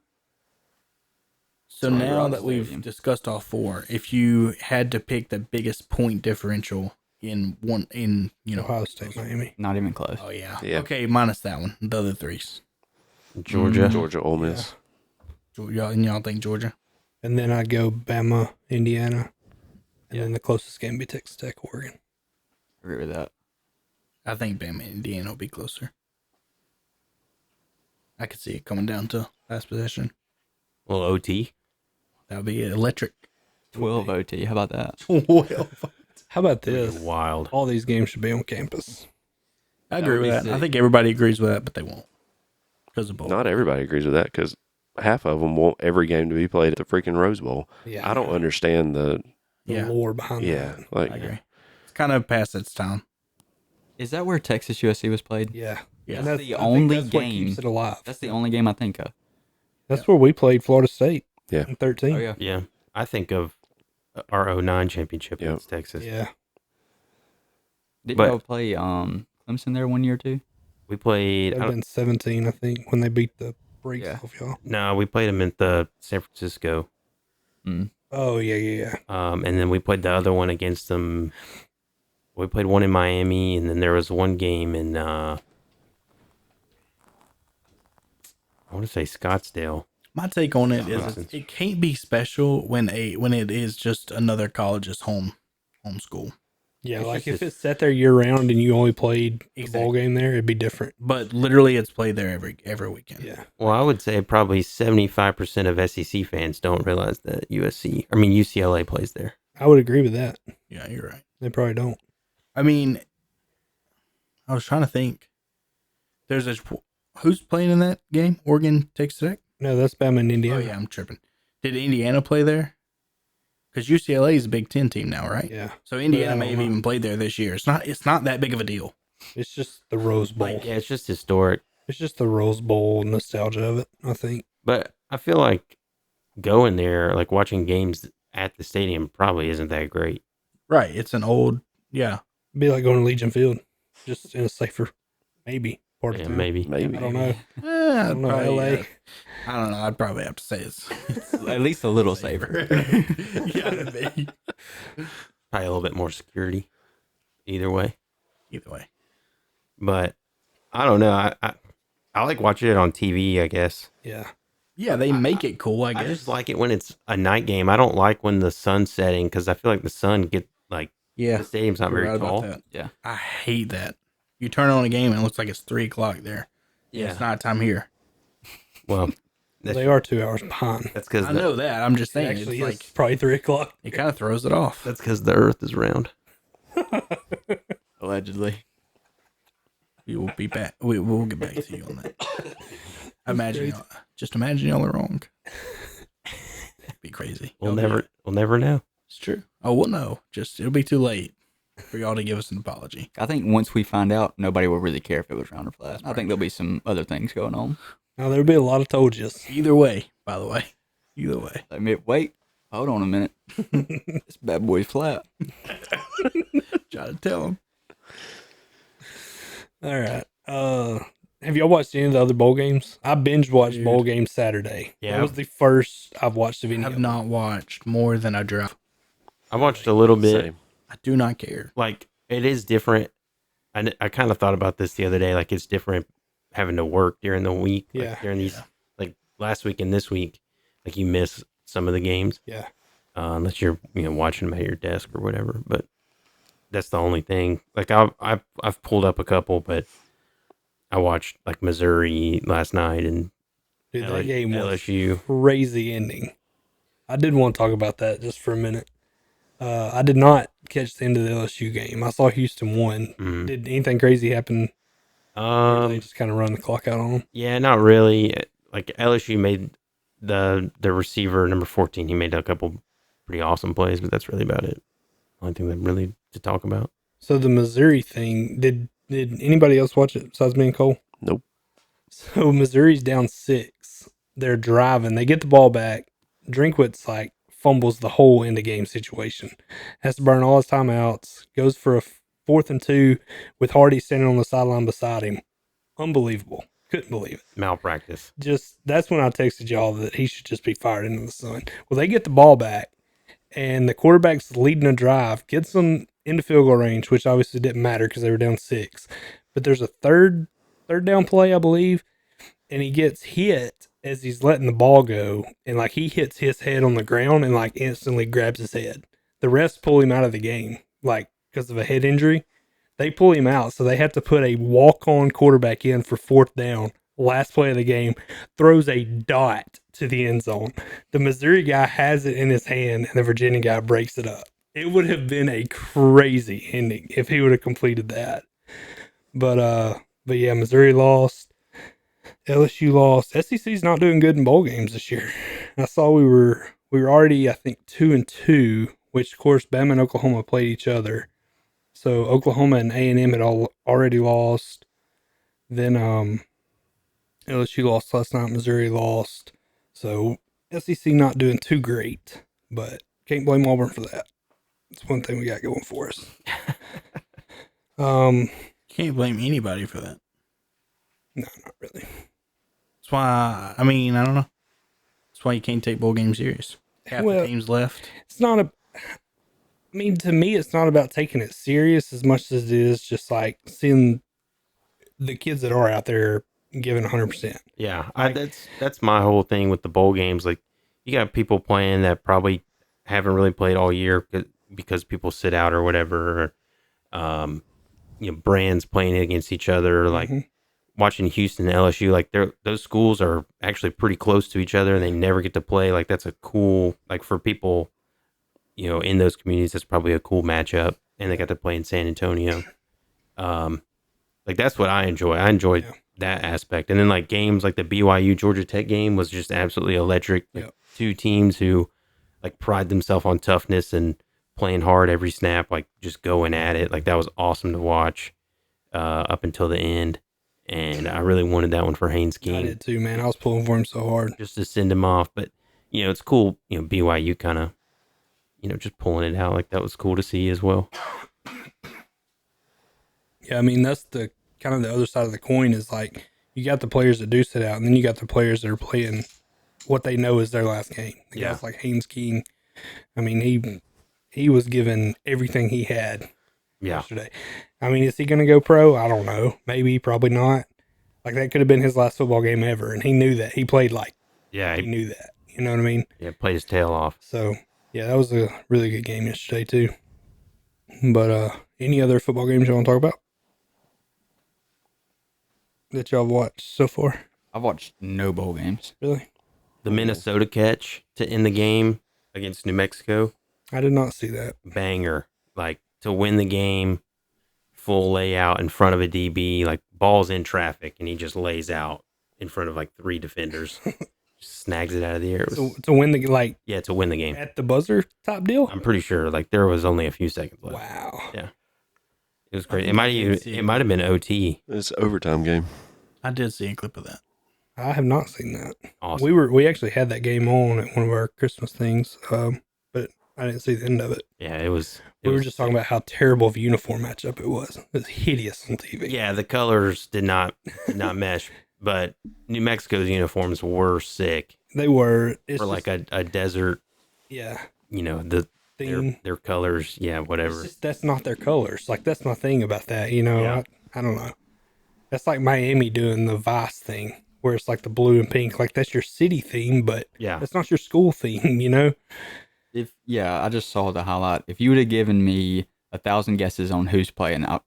So Sorry, now Rock that we've Stadium. discussed all 4, if you had to pick the biggest point differential in Ohio State, Miami. Not even close. Oh yeah. Yeah. Okay, minus that one. The other 3s. Georgia. Georgia, Ole Miss. Y'all think Georgia? And then I go Bama, Indiana. And then the closest game be Texas Tech, Oregon. Agree with that. I think Bama and Indiana will be closer. I could see it coming down to last possession. Well, OT. That would be electric. 12 OT. How about that? Well, How about this? Wild. All these games should be on campus. I That agree would with be that. I sick. think everybody agrees with that, but they won't because of both. Not everybody agrees with that because half of them want every game to be played at the freaking Rose Bowl. Yeah. I don't understand the The Yeah. lore behind yeah, that. like I agree. It's kind of past its time. Is that where Texas USC was played? Yeah. Yeah. And That's that's the I think only that's what game. keeps it alive. That's the only game I think of. That's where we played Florida State. Yeah. In 13. Oh, yeah. Yeah. I think of our 09 championship Yep. against Texas. Yeah. Did But- y'all play Clemson there 1 year too? We played. That'd have been 17, I think, when they beat the brakes Yeah. off y'all. No, we played them at the San Francisco. Oh, yeah. And then we played the other one against them. We played one in Miami, and then there was one game in I want to say Scottsdale. My take on it is Nonsense. it can't be special when it is just another college's home school. Yeah, It's like just if it's sat there year round and you only played the Exactly. ball game there, it'd be different. But literally, it's played there every weekend. Yeah. Well, I would say probably 75% of SEC fans don't realize that UCLA plays there. I would agree with that. Yeah, you're right. They probably don't. I mean, I was trying to think. There's who's playing in that game? Oregon Texas Tech. No, that's Bama and Indiana. Oh yeah, I'm tripping. Did Indiana play there? Because UCLA is a Big Ten team now, right? Yeah. So Indiana I may don't have know. even played there this year. It's not that big of a deal. It's just the Rose Bowl. Yeah, it's just historic. It's just the Rose Bowl nostalgia of it, I think. But I feel like going there, like watching games at the stadium, probably isn't that great. Right. It's an old, yeah. Be like going to Legion Field, just in a safer, maybe part of Yeah, town. maybe. Maybe. I don't know. I don't know, probably, LA. I don't know. I'd probably have to say it's At least a little safer. yeah, it'd be. Probably a little bit more security. Either way, Either way. but I don't know. I like watching it on TV. I guess Yeah. Yeah, they make it cool, I I guess. just like it when it's a night game. I don't like when the sun's setting because I feel like the sun get like yeah. the stadium's not You're very right tall. about that. Yeah. I hate that. You turn on a game and it looks like it's 3:00 there. Yeah. It's nighttime here. Well, that's, They are 2 hours behind. that's because I know that. I'm just It saying. actually It's is like, probably 3 o'clock. it kind of throws it off. that's because the Earth is round. Allegedly. We will be back. We'll get back to you on that. Just imagine y'all are wrong. Be crazy. We'll Y'all do we'll it. never know. It's true. Oh, we'll know. Just it'll be too late for y'all to give us an apology. I think once we find out, nobody will really care if it was round or flat. I think there'll be some other things going on. Now, there'll be a lot of told yous. Either way, by the way. Either way. Like, wait, hold on a minute. This bad boy's flat. Try to tell them. All right. Have y'all watched any of the other bowl games? I binge watched Dude. bowl games Saturday. Yeah. That was the first I've watched of I any have of them. not watched more than I drive. I watched a little bit. Same. I do not care. Like it is different. I kind of thought about this the other day. Like it's different having to work during the week. Yeah. Like during these, like last week and this week, like you miss some of the games. Yeah. Unless you're watching them at your desk or whatever. But that's the only thing. Like I've pulled up a couple, but I watched like Missouri last night and Dude, that game was LSU. crazy ending. I did want to talk about that just for a minute. I did not catch the end of the LSU game. I saw Houston won. Mhm. Did anything crazy happen? Or they just kind of run the clock out on them? Yeah, not really. Like LSU made the receiver number 14. He made a couple pretty awesome plays, but that's really about it. Only thing that really to talk about. So the Missouri thing, did anybody else watch it besides me and Cole? Nope. So Missouri's down 6. They're driving. They get the ball back. Drinkwitz like fumbles the whole end of game situation. Has to burn all his timeouts. Goes for a 4th and 2 with Hardy standing on the sideline beside him. Unbelievable. Couldn't believe it. Malpractice. Just that's when I texted y'all that he should just be fired into the sun. Well, they get the ball back, and the quarterback's leading a drive, gets them into field goal range, which obviously didn't matter because they were down 6. But there's a third down play, I believe, and he gets hit as he's letting the ball go, and like he hits his head on the ground and like instantly grabs his head. The refs pull him out of the game, like because of a head injury. They pull him out, so they have to put a walk-on quarterback in for 4th down. Last play of the game, throws a dot to the end zone. The Missouri guy has it in his hand, and the Virginia guy breaks it up. It would have been a crazy ending if he would have completed that. But yeah, Missouri lost. LSU lost. SEC's not doing good in bowl games this year. I saw we were already, I think, 2-2, which of course Bama and Oklahoma played each other. So Oklahoma and A&M had already lost. Then LSU lost last night. Missouri lost. So SEC not doing too great, but can't blame Auburn for that. It's one thing we got going for us. Can't blame anybody for that. No, not really. That's why, I mean, I don't know. That's why you can't take bowl games serious. Half Well, the teams left. It's not a. I mean, to me, it's not about taking it serious as much as it is just like seeing the kids that are out there giving 100%. Yeah, that's my whole thing with the bowl games. Like, you got people playing that probably haven't really played all year because people sit out or whatever. Or, brands playing against each other. Like watching Houston and LSU. Like those schools are actually pretty close to each other, and they never get to play. Like that's a cool, like for people, in those communities, that's probably a cool matchup. And they got to play in San Antonio. Like that's what I enjoy. I enjoy that aspect. And then like games like the BYU Georgia Tech game was just absolutely electric. Like, two teams who like pride themselves on toughness and playing hard every snap, like just going at it. Like that was awesome to watch up until the end. and I really wanted that one for Haynes I King did too, man. I was pulling for him so hard. just to send him off. But it's cool. BYU kind of just pulling it out, like that was cool to see as well. Yeah, I mean that's the kind of the other side of the coin is like you got the players that do sit out, and then you got the players that are playing what they know is their last game. The Yeah. guys like Haynes King. I mean he was given everything he had Yeah, yesterday. I mean, is he going to go pro? I don't know. Maybe, probably not. Like that could have been his last football game ever, and he knew that. He played like yeah, he knew that. You know what I mean? played his tail off. So yeah, that was a really good game yesterday too. But any other football games you want to talk about that y'all have watched so far? I've watched no bowl games. Really? The Minnesota catch to end the game against New Mexico, I did not see that. banger. Like to win the game, full layout in front of a DB, like ball's in traffic, and he just lays out in front of like 3 defenders, just snags it out of the air. It was, To win the to win the game. at the buzzer type deal. I'm pretty sure like there was only a few seconds left. Wow. Yeah, it was I great. think I did see It it. might have been OT. It's an overtime game. I did see a clip of that. I have not seen that. Awesome. We actually had that game on at one of our Christmas things, but I didn't see the end of it. Yeah, it was. We were just talking about how terrible of a uniform matchup it was. It was hideous on TV. Yeah, the colors did not mesh, but New Mexico's uniforms were sick They were. It's for like just- a desert. yeah The theme. their colors. Yeah, It's whatever. just, that's not their colors. Like that's my thing about that. Yeah. I don't know. That's like Miami doing the Vice thing, where it's like the blue and pink. Like that's your city theme, but Yeah, that's not your school theme. I just saw the highlight. If you would have given me 1,000 guesses on who's playing, I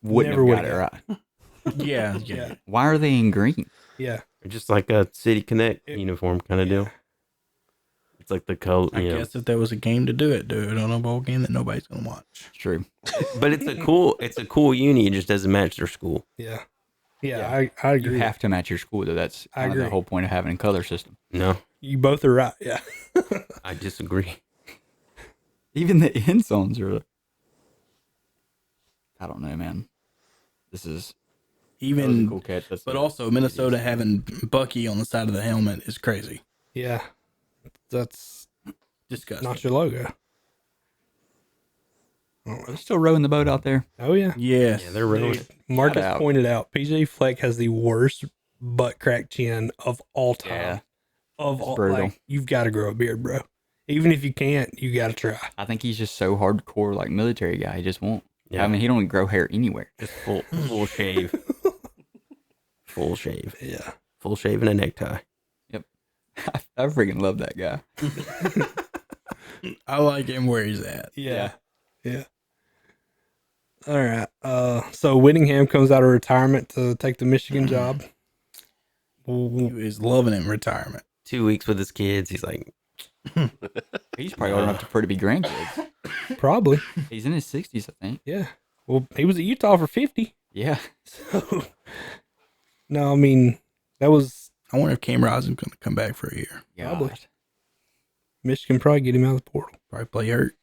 wouldn't Never have got would've it right. Yeah, Yeah. Why are they in green? Yeah. just like a City Connect It- uniform kind of deal. It's like the color, I guess if there was a game to do it on a bowl game that nobody's gonna watch. It's true. But it's a cool uni. It just doesn't match their school. Yeah. Yeah. I You agree. have to match your school, though. That's I kind of the agree. whole point of having a color system. No, You both are right. Yeah. I disagree. Even the end zones are. I don't know, man. That was a Even, cool catch. but also Minnesota having Bucky on the side of the helmet is crazy. Yeah. That's Disgusting. not your logo. They're still rowing the boat out there. Oh yeah. Yes. Yeah, they're really. Marcus out. pointed out PJ Fleck has the worst butt crack chin of all time. Yeah. Of It's all, brutal. like, you've got to grow a beard, bro. Even if you can't, you got to try. I think he's just so hardcore, like military guy. He just won't. Yeah. I mean, he don't grow hair anywhere. Just full shave. Full shave. Yeah. Full shave and a necktie. I freaking love that guy. I like him where he's at. Yeah. Yeah. All right. So Whittingham comes out of retirement to take the Michigan job. He is loving it in retirement. 2 weeks with his kids. He's like, He's probably old enough for it to be grandkids. Probably. He's in his 60s, I think. Yeah. Well, he was at Utah for 50. Yeah. So, no, I mean, that was I wonder if Cam Rising's going to come back for a year. Probably. God. Michigan probably get him out of the portal. Probably play hurt.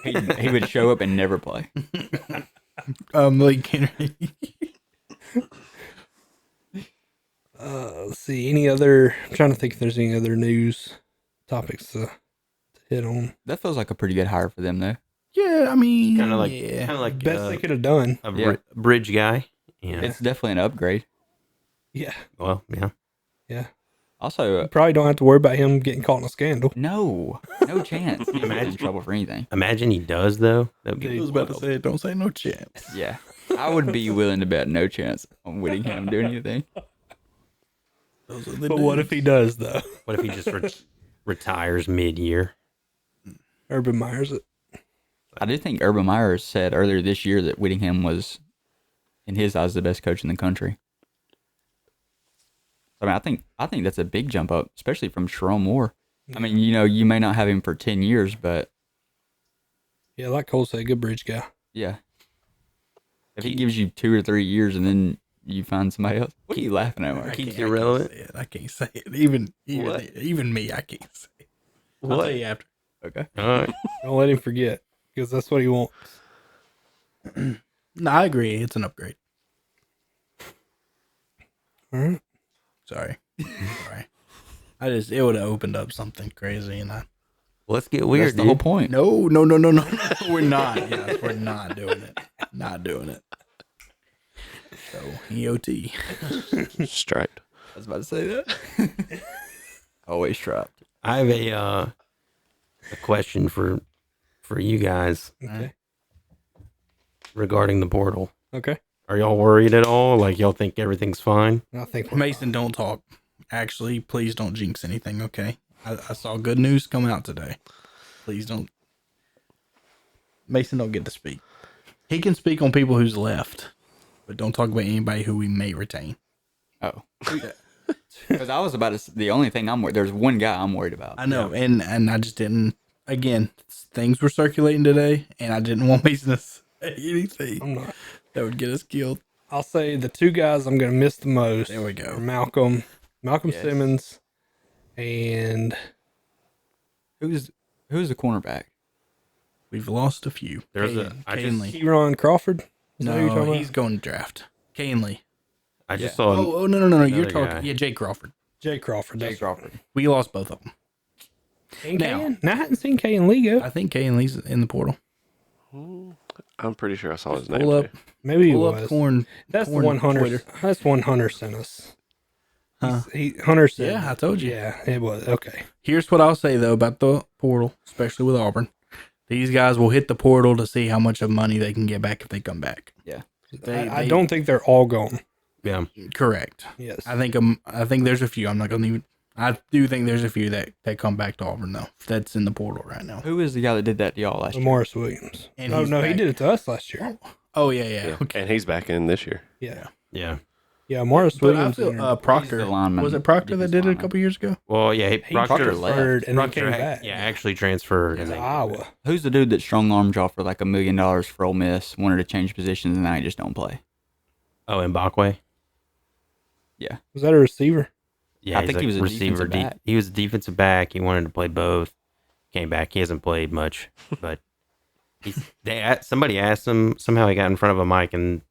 He would show up and never play. Malik Henry. Let's see. Any other? I'm trying to think if there's any other news topics to hit on. That feels like a pretty good hire for them, though. Yeah, I mean, kind of like, yeah. Best they could have done. a Yeah. bridge guy. Yeah. It's definitely an upgrade. Yeah. Well, yeah. Yeah. Also, You probably don't have to worry about him getting caught in a scandal. no chance. He's in trouble for anything. Imagine he does though. That'd I be was about to wild. say, don't say no chance. Yeah. I would be willing to bet no chance on Whittingham doing anything. Those are the But what dudes. if he does, though? What if he just retires mid-year? Urban Meyer's it. I do think Urban Meyer said earlier this year that Whittingham was, in his eyes, the best coach in the country. I mean, I think that's a big jump up, especially from Sharon Moore. I mean, you may not have him for 10 years, but Yeah, like Cole said, good bridge guy. yeah. If he gives you 2 or 3 years and then you find somebody else, what are you laughing at, I Mark? Keeps can't- you I can't relevant. say it. I can't say it. Even What? even me, I can't say it. I'll What? tell you after. Okay. All right. Don't let him forget, because that's what he wants. No, I agree. It's an upgrade. All right. Sorry. It would have opened up something crazy, and Let's get weird, That's the whole dude. point. no, we're not. Yes, we're not doing it. Not doing it. So EOT. Striped. I was about to say that. Always trapped. I have a question for you guys Okay. regarding the portal. Okay. Are y'all worried at all? Like y'all think everything's fine? I think we're Mason, don't talk. Actually, please don't jinx anything, okay? I saw good news come out today. Please don't. Mason don't get to speak. He can speak on people who's left, but don't talk about anybody who we may retain. Oh. Because I was about to. The only thing I'm worried. There's one guy I'm worried about. I know, and I just didn't. Again, things were circulating today, and I didn't want Mason to say anything I'm not. that would get us killed. I'll say the two guys I'm going to miss the most. There we go. Are Malcolm Yes. Simmons, and Who's the cornerback? We've lost a few. There's Caden Lee. Kieran Crawford. Is that who you're talking No, about? he's going to draft. Caden Lee. I just Yeah. saw. Oh, no. You're another talking. guy. Yeah, Jake Crawford. Jay Crawford. Jay That's Crawford. We lost both of them. And Now- Kayan? No, I hadn't seen Kayan Lee go. I think Caden Lee's in the portal. I'm pretty sure I saw his name. Pull up, too. Maybe he pull up was. corn. That's the corn one Hunter. Twitter. That's one Hunter sent us. Huh? Hunter said. Yeah, I told you. Yeah, it was okay. Here's what I'll say though about the portal, especially with Auburn. These guys will hit the portal to see how much of money they can get back if they come back. Yeah. I don't think they're all gone. Yeah. Correct. Yes. I think there's a few. I'm not gonna even. I do think there's a few that come back to Auburn though. That's in the portal right now. Who is the guy that did that to y'all last year? Morris Williams. And Oh he's no, he back. did it to us last year. Oh yeah. Yeah. Okay. And he's back in this year. Yeah. Yeah. Yeah, Morris But I Williams. feel entered. Proctor. He's the lineman. Was it Proctor that Defensive did it a lineman. couple years ago? Well, yeah. he Proctor transferred and then Proctor came had- back. Yeah, actually transferred. to and then Iowa. Who's the dude that strong armed y'all for like $1 million for Ole Miss? Wanted to change positions and now he just don't play. Oh, Mbakwe. Yeah. Was that a receiver? Yeah, I he's think like he was a defensive back. He was a defensive back. He wanted to play both. Came back. He hasn't played much, but somebody asked him. Somehow he got in front of a mic and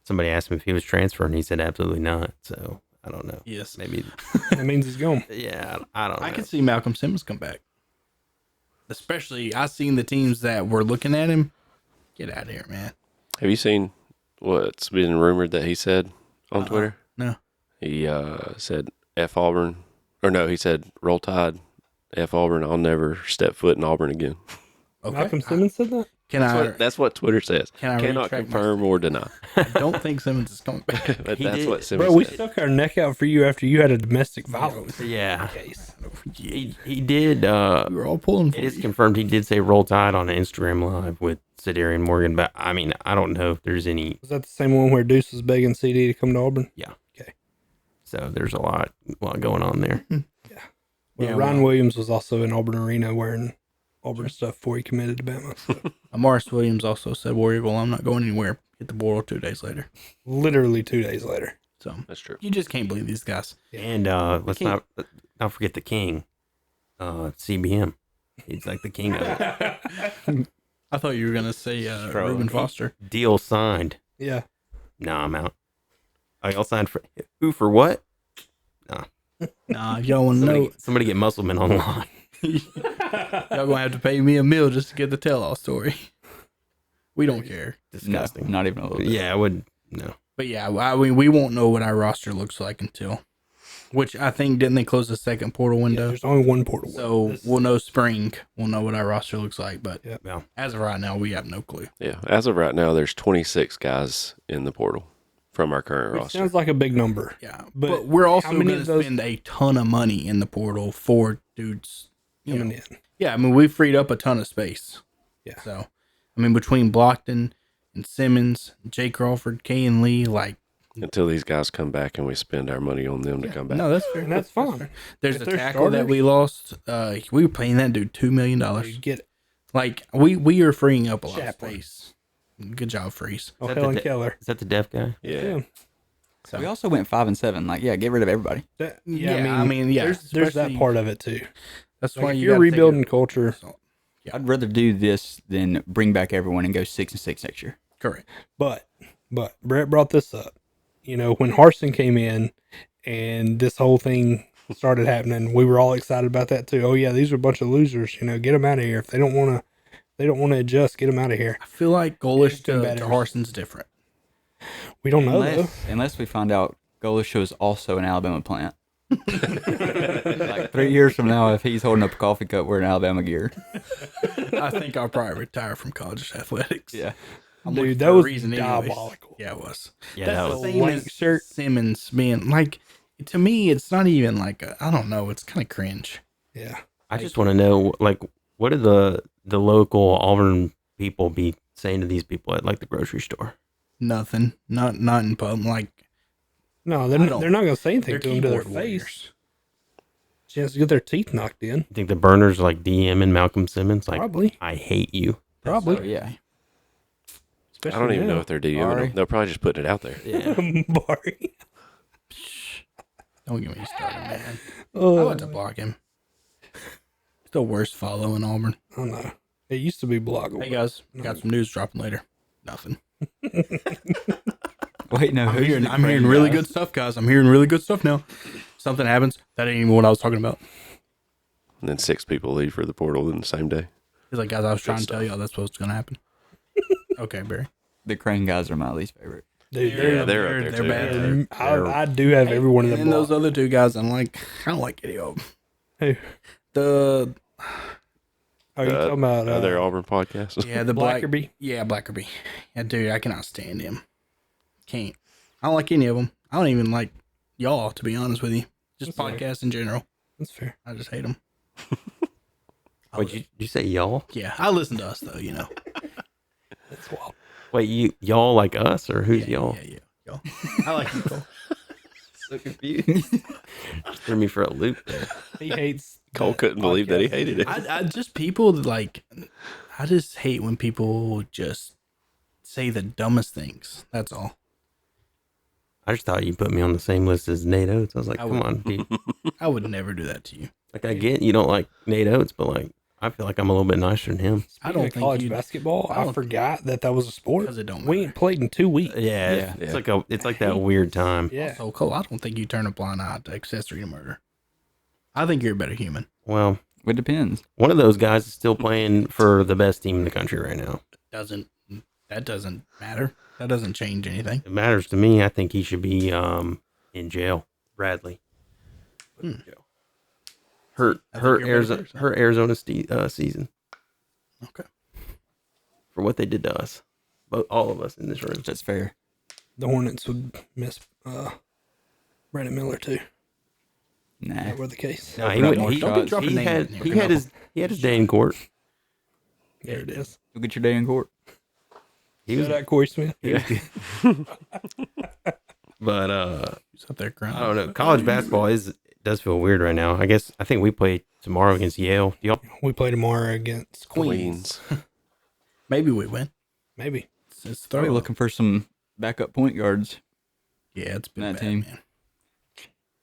somebody asked him if he was transferring. He said absolutely not. So I don't know. Yes. Maybe. That means he's gone. Yeah, I don't know. I could see Malcolm Simmons come back. Especially, I seen the teams that were looking at him. Get out of here, man. Have you seen what's been rumored that he said on Twitter? No. He said F Auburn. Or no, he said Roll Tide, F Auburn. I'll never step foot in Auburn again. Okay. Malcolm Simmons said that. Can That's what Twitter says. Can I Cannot retract my confirm or deny. I don't think Simmons is coming back. But He that's did. what Simmons Bro, we said. stuck our neck out for you after you had a domestic violence Yeah, case. he did. We were all pulling for It is you. confirmed. He did say Roll Tide on Instagram Live with Sidarian Morgan, but I mean, I don't know if there's any. Was that the same one where Deuce was begging CD to come to Auburn? So there's a lot going on there. Well, Yeah, Ryan well- Williams was also in Auburn Arena wearing Auburn stuff before he committed to Bama. So Morris Williams also said, Warrior, well, I'm not going anywhere. Hit the portal 2 days later. literally 2 days later. So That's true. you just can't believe these guys. And let's not forget the king, CBM. He's like the king of it. I thought you were going to say Reuben Foster. Deal signed. Yeah. Nah, I'm out. Oh, y'all signed for who for what? Nah, if y'all want to know, Somebody get Musselman on the line. y'all going to have to pay me a meal just to get the tell-all story. We don't care. Disgusting. No, not even a little bit. Yeah, I would. No. But yeah, I mean, we won't know what our roster looks like until, which I think, didn't they close the second portal Yeah, window? there's only one portal. So This- we'll know spring. We'll know what our roster looks like. But Yeah. as of right now, we have no clue. Yeah. As of right now, there's 26 guys in the portal from our current Which roster. sounds like a big number. Yeah, But but we're also how many going of to those- spend a ton of money in the portal for dudes. You Coming know. in. Yeah, I mean, we freed up a ton of space. Yeah. So, I mean, between Blockton and Simmons, Jay Crawford, Kay and Lee, like, Until these guys come back and we spend our money on them to come back. no, that's fair. And that's fine. There's If a they're tackle that starters- we lost. We were paying that dude $2 million. You get it. Like, we are freeing up a lot of Chaplain. space. Good job, Freeze. Oh, that the Helen de- Keller. Is that the deaf guy? Yeah. So, We also went 5-7. Like, yeah, get rid of everybody. Yeah, I mean, yeah, There's that especially- part of it too. that's Like, why if you you're gotta take rebuilding it- culture, Yeah. I'd rather do this than bring back everyone and go 6-6 next year. Correct. but Brett brought this up. when Harson came in and this whole thing started happening, we were all excited about that too. Oh yeah, these are a bunch of losers. Get them out of here. If they don't want to adjust, get them out of here. I feel like Golish been to better. Harson's different. We don't know though. Unless we find out Golish was also an Alabama plant. Like 3 years from now, if he's holding up a coffee cup wearing Alabama gear. I think I'll probably retire from college athletics. Yeah. I'm Dude, looking that for a was reason anyways. diabolical. Yeah, it was. Yeah, That's that the was. same white as shirt. Simmons being like, to me, it's not even like I don't know. It's kind of cringe. Yeah. I just want to know, like, what do the local Auburn people be saying to these people at like the grocery store? Nothing. Not in public. Like No, I they're don't- not going to say they're anything to them to their keyboard face. warriors. Chance to get their teeth knocked in. You think the burners are like DMing Malcolm Simmons? Like, Probably. I hate you. Probably. Oh, yeah. Especially I don't even now. know if they're DMing Sorry. them. They'll probably just put it out there. Yeah. Barry. Don't get me started, man. I Oh, want to block him. It's the worst follow in Auburn. oh no. It used to be blockable. Hey guys, got some news dropping later. Nothing. Wait, no. I'm who's hearing, the I'm hearing crane really guys? good stuff, guys. I'm hearing really good stuff now. Something happens. That ain't even what I was talking about. And then 6 people leave for the portal in the same day. He's like, guys, I was trying to tell y'all that's what's gonna happen. Okay, Barry. The crane guys are my least favorite. Dude, Yeah, they're up there too. bad. I do have every one of them. And those blocked. other two guys, I don't like any of them. Who? The Are you talking about Other Auburn podcasts. yeah, the Black, Blackerby? yeah, Blackerby. Yeah, dude, I cannot stand him. Can't. I don't like any of them. I don't even like y'all, to be honest with you. Just That's fair. podcasts in general. That's fair. I just hate them. Did you say y'all? Yeah, I listen to us though. That's wild. Wait, y'all like us or who's y'all? Yeah, y'all. I like you, Cole. So confused. Threw me for a loop there. He hates. Cole that couldn't believe that he podcast. hated it. I just people that, like, I just hate when people just say the dumbest things. That's all. I just thought you put me on the same list as Nate Oates. I was like, I come would. on, dude. I would never do that to you. Like, I get you don't like Nate Oates, but like, I feel like I'm a little bit nicer than him. I Speaking don't of think college you basketball. I I don't- forgot that was a sport. 'Cause it don't We matter. ain't played in 2 weeks. Yeah, Yeah. it's like that weird time. Yeah. So Cole, I don't think you turn a blind eye to accessory to murder. I think you're a better human. Well, It depends. one of those guys is still playing for the best team in the country right now. That doesn't matter. That doesn't change anything. It matters to me. I think he should be in jail. Bradley. Jail. Hurt I think you're a better Arizona person. hurt Arizona season Okay. for what they did to us. Both all of us in this room. That's fair. The Hornets would miss Brandon Miller too. Nah. That were the case. No, Put he up would. more He, shots. dropping he names had in here. he had his day in court. There it is. Go get your day in court. He was, Shout out Corey Smith. but He's up there crying. I don't know. College basketball does feel weird right now. I think we play tomorrow against Yale. Do y'all? We play tomorrow against Queens. Maybe we win. maybe. It's Probably thorough. looking for some backup point guards. Yeah, it's been that bad, team. man.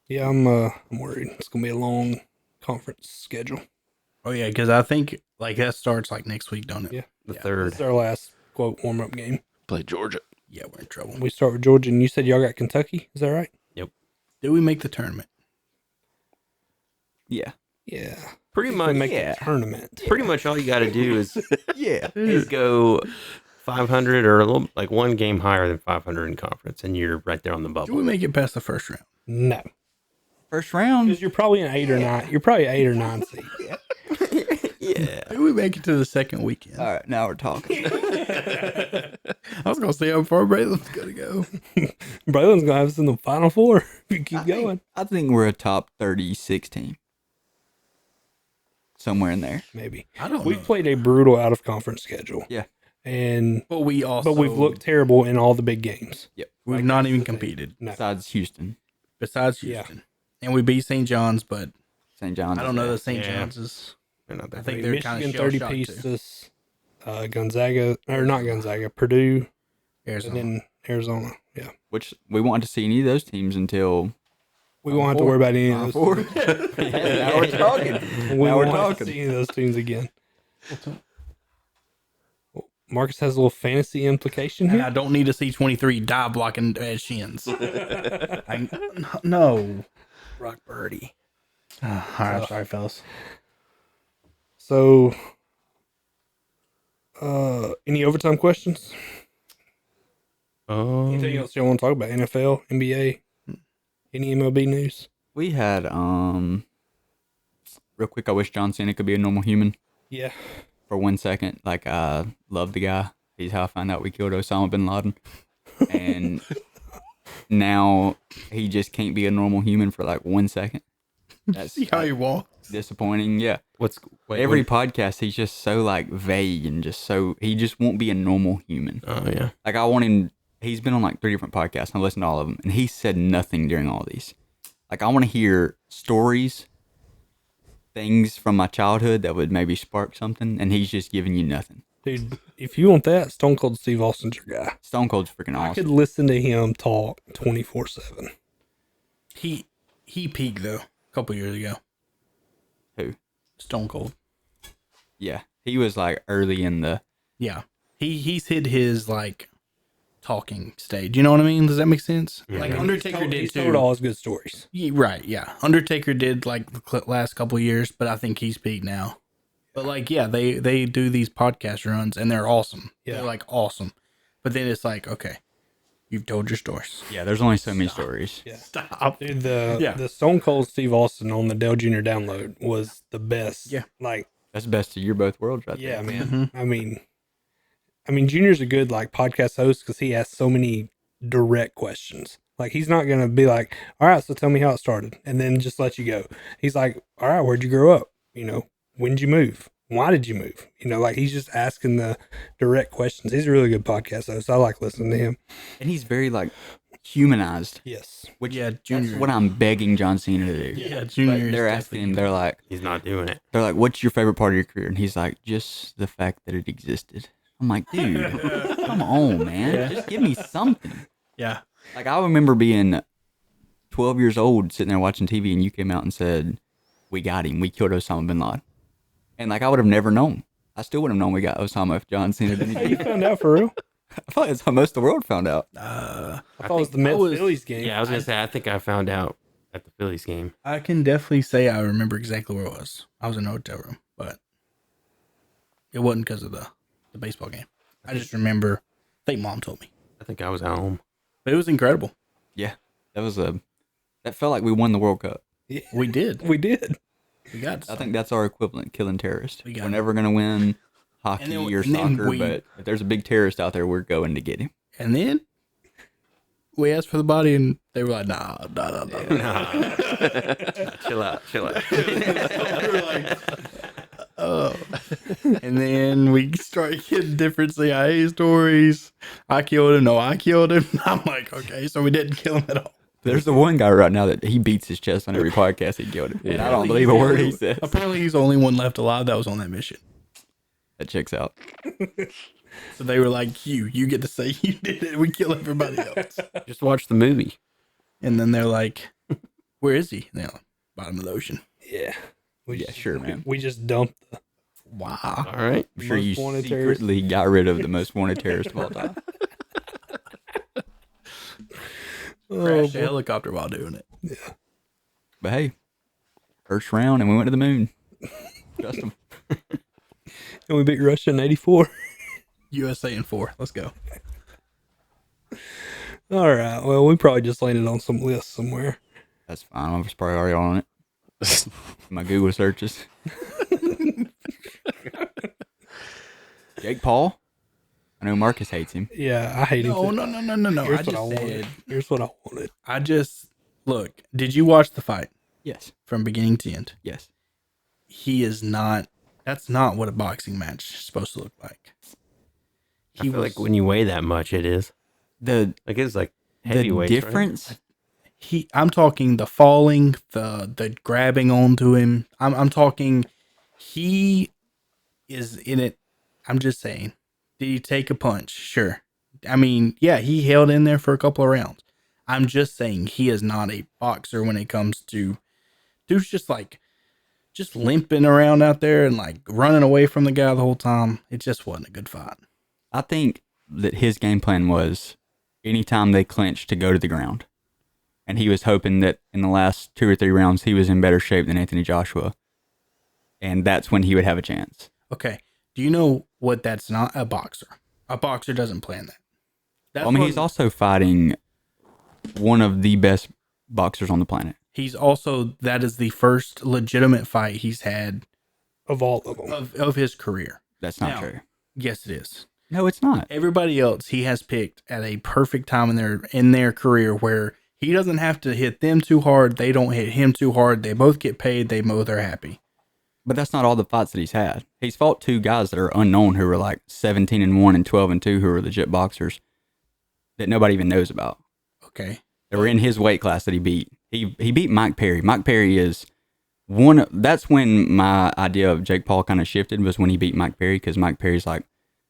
Yeah, I'm worried. It's gonna be a long conference schedule. Oh yeah, because I think like that starts like next week, don't it? Yeah. The Yeah. third. It's our last quote warm up game. Play Georgia. Yeah, we're in trouble. We start with Georgia, and you said y'all got Kentucky. Is that right? Did we make the tournament? Yeah. Yeah. Pretty We much. make Yeah. the tournament. Pretty much all you got to do is Yeah. go 500 or a little like one game higher than 500 in conference, and you're right there on the Did bubble. we make it past the first round? No, First round. because you're probably an 8 or 9. You're probably 8 or 9 seed. Yeah. Did we make it to the second weekend? All right, now we're talking. I was gonna see how far Braylon's gonna go. Braylon's gonna have us in the Final Four if you keep going. I think we're a top 36 team. Somewhere in there. Maybe I don't we've know. played a brutal out of conference schedule. Yeah. and But we also we've looked terrible in all the big games. Yep. we've not even competed No, Besides Houston. besides Yeah. Houston. And we beat St. John's, but St. John's. I don't know that St. Yeah. John's is They're not that I think big. they're kind Michigan of 30 shell-shocked too. pieces, Gonzaga or not Gonzaga, Purdue, Arizona. and then Arizona. Yeah, Which we want to see any of those teams until. we won't have to worry about any of those. Four. Now we're talking. We Now we're won't have to talking. see any of those teams again. Marcus has a little fantasy implication And I here. don't need to see 23 dive blocking shins. No. Rock birdie. All right, sorry, fellas. So, any overtime questions? Anything else you want to talk about? NFL, NBA, any MLB news? We had real quick. I wish John Cena could be a normal human Yeah. for 1 second. Like, I love the guy. He's how I found out we killed Osama bin Laden, and now he just can't be a normal human for like 1 second. That's See how he walks. disappointing. Yeah. Wait, Every podcast, he's just so like vague and he just won't be a normal human. Oh yeah. Like, I want him. He's been on like 3 different podcasts. And I listened to all of them, and he said nothing during all these. Like, I want to hear stories, things from my childhood that would maybe spark something, and he's just giving you nothing. Dude, if you want that, Stone Cold Steve Austin's your guy. Stone Cold's freaking I could awesome. listen to him talk 24/7. He peaked, though, a couple years ago. Who? Stone Cold. Yeah, he was like early in the. Yeah. He's hit his, like, talking stage. You know what I mean? Does that make sense? Yeah. Like, Undertaker did, He's too. told all his good stories. Yeah, right, yeah. Undertaker did like the last couple of years, but I think he's peaked now. But like, yeah, they do these podcast runs and they're awesome. Yeah. They're like awesome. But then it's like, okay, you've told your stories. Yeah, there's only so many stories. Yeah. Stop. Dude, Yeah. the Stone Cold Steve Austin on the Dell Jr. download was the best. Yeah. Like, That's the best of your both worlds, right yeah, there. man. I mean, Junior's a good like podcast host because he asks so many direct questions. Like, he's not gonna be like, "All right, so tell me how it started," and then just let you go. He's like, "All right, where'd you grow up? You know, when did you move? Why did you move? You know, like he's just asking the direct questions. He's a really good podcast host. I like listening to him. And he's very like humanized, Yes, which Yeah, that's Junior. what I'm begging John Cena to do. Yeah, But Junior. they're asking him. They're like, He's not doing it. "What's your favorite part of your career?" And he's like, "Just the fact that it existed." I'm like, dude, come on, man. Just give me something. Yeah. Like, I remember being 12 years old, sitting there watching TV, and you came out and said, "We got him. We killed Osama bin Laden." And like, I would have never known. I still would have known we got Osama if John Cena didn't. you found out for real. I thought that's how most of the world found out. I thought it was the Mets Phillies game. Yeah, I was gonna say. I think I found out at the Phillies game. I can definitely say I remember exactly where it was. I was in a hotel room, but it wasn't because of the baseball game. I just remember, I think Mom told me. I think I was at home. But it was incredible. Yeah, that felt like we won the World Cup. Yeah, We did. we did. We got I some. think that's our equivalent, killing terrorists. We got We're never gonna win hockey And then- or and then soccer, we- but if there's a big terrorist out there, we're going to get him. And then we asked for the body, and they were like, nah. Chill out. Oh. And then we started getting different CIA stories. I killed him. No, I killed him. I'm like, okay, so we didn't kill him at all. There's the one guy right now that he beats his chest on every podcast he killed him. And I don't believe a word he says. Apparently, he's the only one left alive that was on that mission. That checks out. So they were like, you get to say you did it. We kill everybody else. Just watch the movie. And then they're like, where is he? And they're like, bottom of the ocean. Yeah. Yeah, sure, man. We just dumped the Wow. All right. I'm sure you most wanted terrorist. secretly got rid of the most wanted terrorist of all time. Crashed a helicopter while doing it. But hey, first round and we went to the moon. Trust him. and we beat Russia in '84. USA in 4. Let's go. All right. Well, we probably just landed on some list somewhere. That's fine. I was probably already on it. My Google searches. Jake Paul. I know Marcus hates him. Yeah, I hate him. No. too. I Here's what just I wanted. said, Here's what I wanted. look, did you watch the fight Yes. from beginning to end? Yes. He is not, that's not what a boxing match is supposed to look like. I feel like when you weigh that much, it is. The Like it's like the heavyweights. right? difference. I'm talking the falling, the grabbing onto him. I'm talking he is in it. I'm just saying. Did he take a punch? Sure. I mean, yeah, he held in there for a couple of rounds. I'm just saying he is not a boxer when it comes to dude's just limping around out there and like running away from the guy the whole time. It just wasn't a good fight. I think that his game plan was anytime they clinched to go to the ground. And he was hoping that in the last 2 or 3 rounds, he was in better shape than Anthony Joshua. And that's when he would have a chance. Okay. Do you know what that's not? A boxer. A boxer doesn't plan that. That's I mean, what- he's also fighting one of the best boxers on the planet. He's also, that is the first legitimate fight he's had Of all of them. of his career. That's not Now, true. Yes, it is. No, it's not. Everybody else he has picked at a perfect time in their career where he doesn't have to hit them too hard. They don't hit him too hard. They both get paid. They both are happy. But that's not all the fights that he's had. He's fought 2 guys that are unknown who are like 17-1 and 12-2 who are legit boxers that nobody even knows about. Okay. That were in his weight class that he beat. He beat Mike Perry. Mike Perry is that's when my idea of Jake Paul kind of shifted, was when he beat Mike Perry, because Mike Perry's like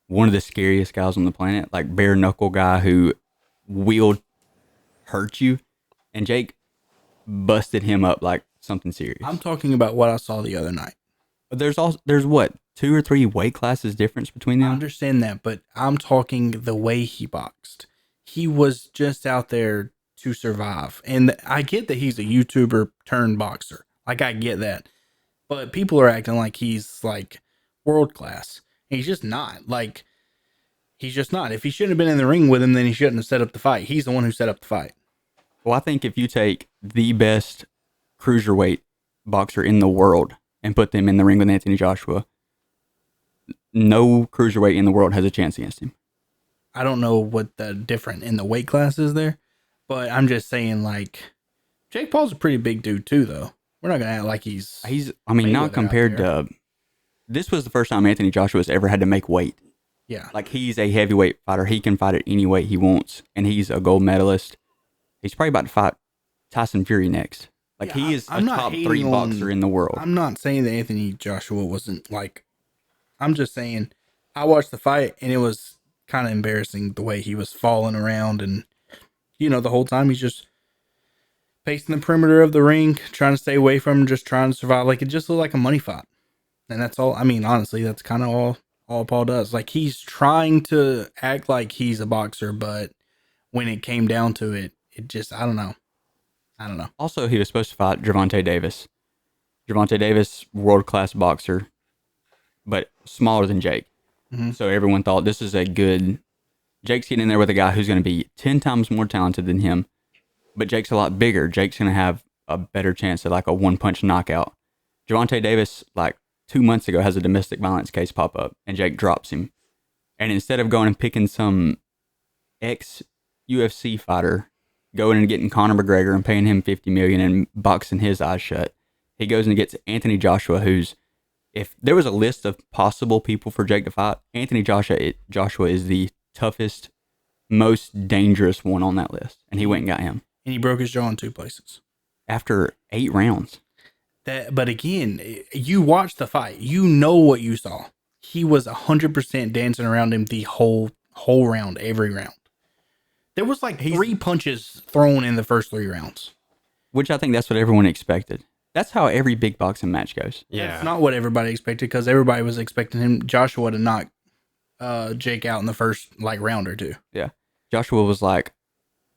one of the scariest guys on the planet, like bare knuckle guy who will hurt you. And Jake busted him up like something serious. I'm talking about what I saw the other night. There's what, 2 or 3 weight classes difference between I them? understand that, but I'm talking the way he boxed. He was just out there to survive. And I get that he's a YouTuber turned boxer. Like, I get that. But people are acting like he's like world class. He's just not. Like, he's just not. If he shouldn't have been in the ring with him, then he shouldn't have set up the fight. He's the one who set up the fight. Well, I think if you take the best cruiserweight boxer in the world and put them in the ring with Anthony Joshua, no cruiserweight in the world has a chance against him. I don't know what the different in the weight class is there, but I'm just saying, like, Jake Paul's a pretty big dude too, though. We're not gonna act like he's I mean, Mayweather not out compared there. to. This was the first time Anthony Joshua's ever had to make weight. yeah. Like, he's a heavyweight fighter. He can fight at any weight he wants, and he's a gold medalist. He's probably about to fight Tyson Fury next. Like, Yeah, he is I'm a not top hating 3 on- boxer in the world. I'm not saying that Anthony Joshua wasn't like. I'm just saying I watched the fight and it was kind of embarrassing the way he was falling around, and the whole time he's just pacing the perimeter of the ring, trying to stay away from him, just trying to survive. Like, it just looked like a money fight, and that's all. I mean, honestly, that's kind of all Paul does. Like, he's trying to act like he's a boxer, but when it came down to it, it just I don't know. Also, he was supposed to fight Gervonta Davis. Gervonta Davis, world-class boxer, but smaller than Jake. Mhm. So everyone thought this is a good... Jake's getting in there with a guy who's going to be 10 times more talented than him, but Jake's a lot bigger. Jake's going to have a better chance at like a one-punch knockout. Gervonta Davis, like 2 months ago, has a domestic violence case pop up, and Jake drops him. And instead of going and picking some ex-UFC fighter, going and getting Conor McGregor and paying him $50 million and boxing his eyes shut, he goes and gets Anthony Joshua, who's, if there was a list of possible people for Jake to fight, Anthony Joshua is the toughest, most dangerous one on that list. And he went and got him And he broke his jaw in 2 places. after 8 rounds. But again, you watched the fight. You know what you saw. He was 100% dancing around him the whole round, every round. There was like 3 punches thrown in the first 3 rounds. Which I think that's what everyone expected. That's how every big boxing match goes. Yeah. That's not what everybody expected, because everybody was expecting Joshua to knock Jake out in the first like round or 2. Yeah. Joshua was like,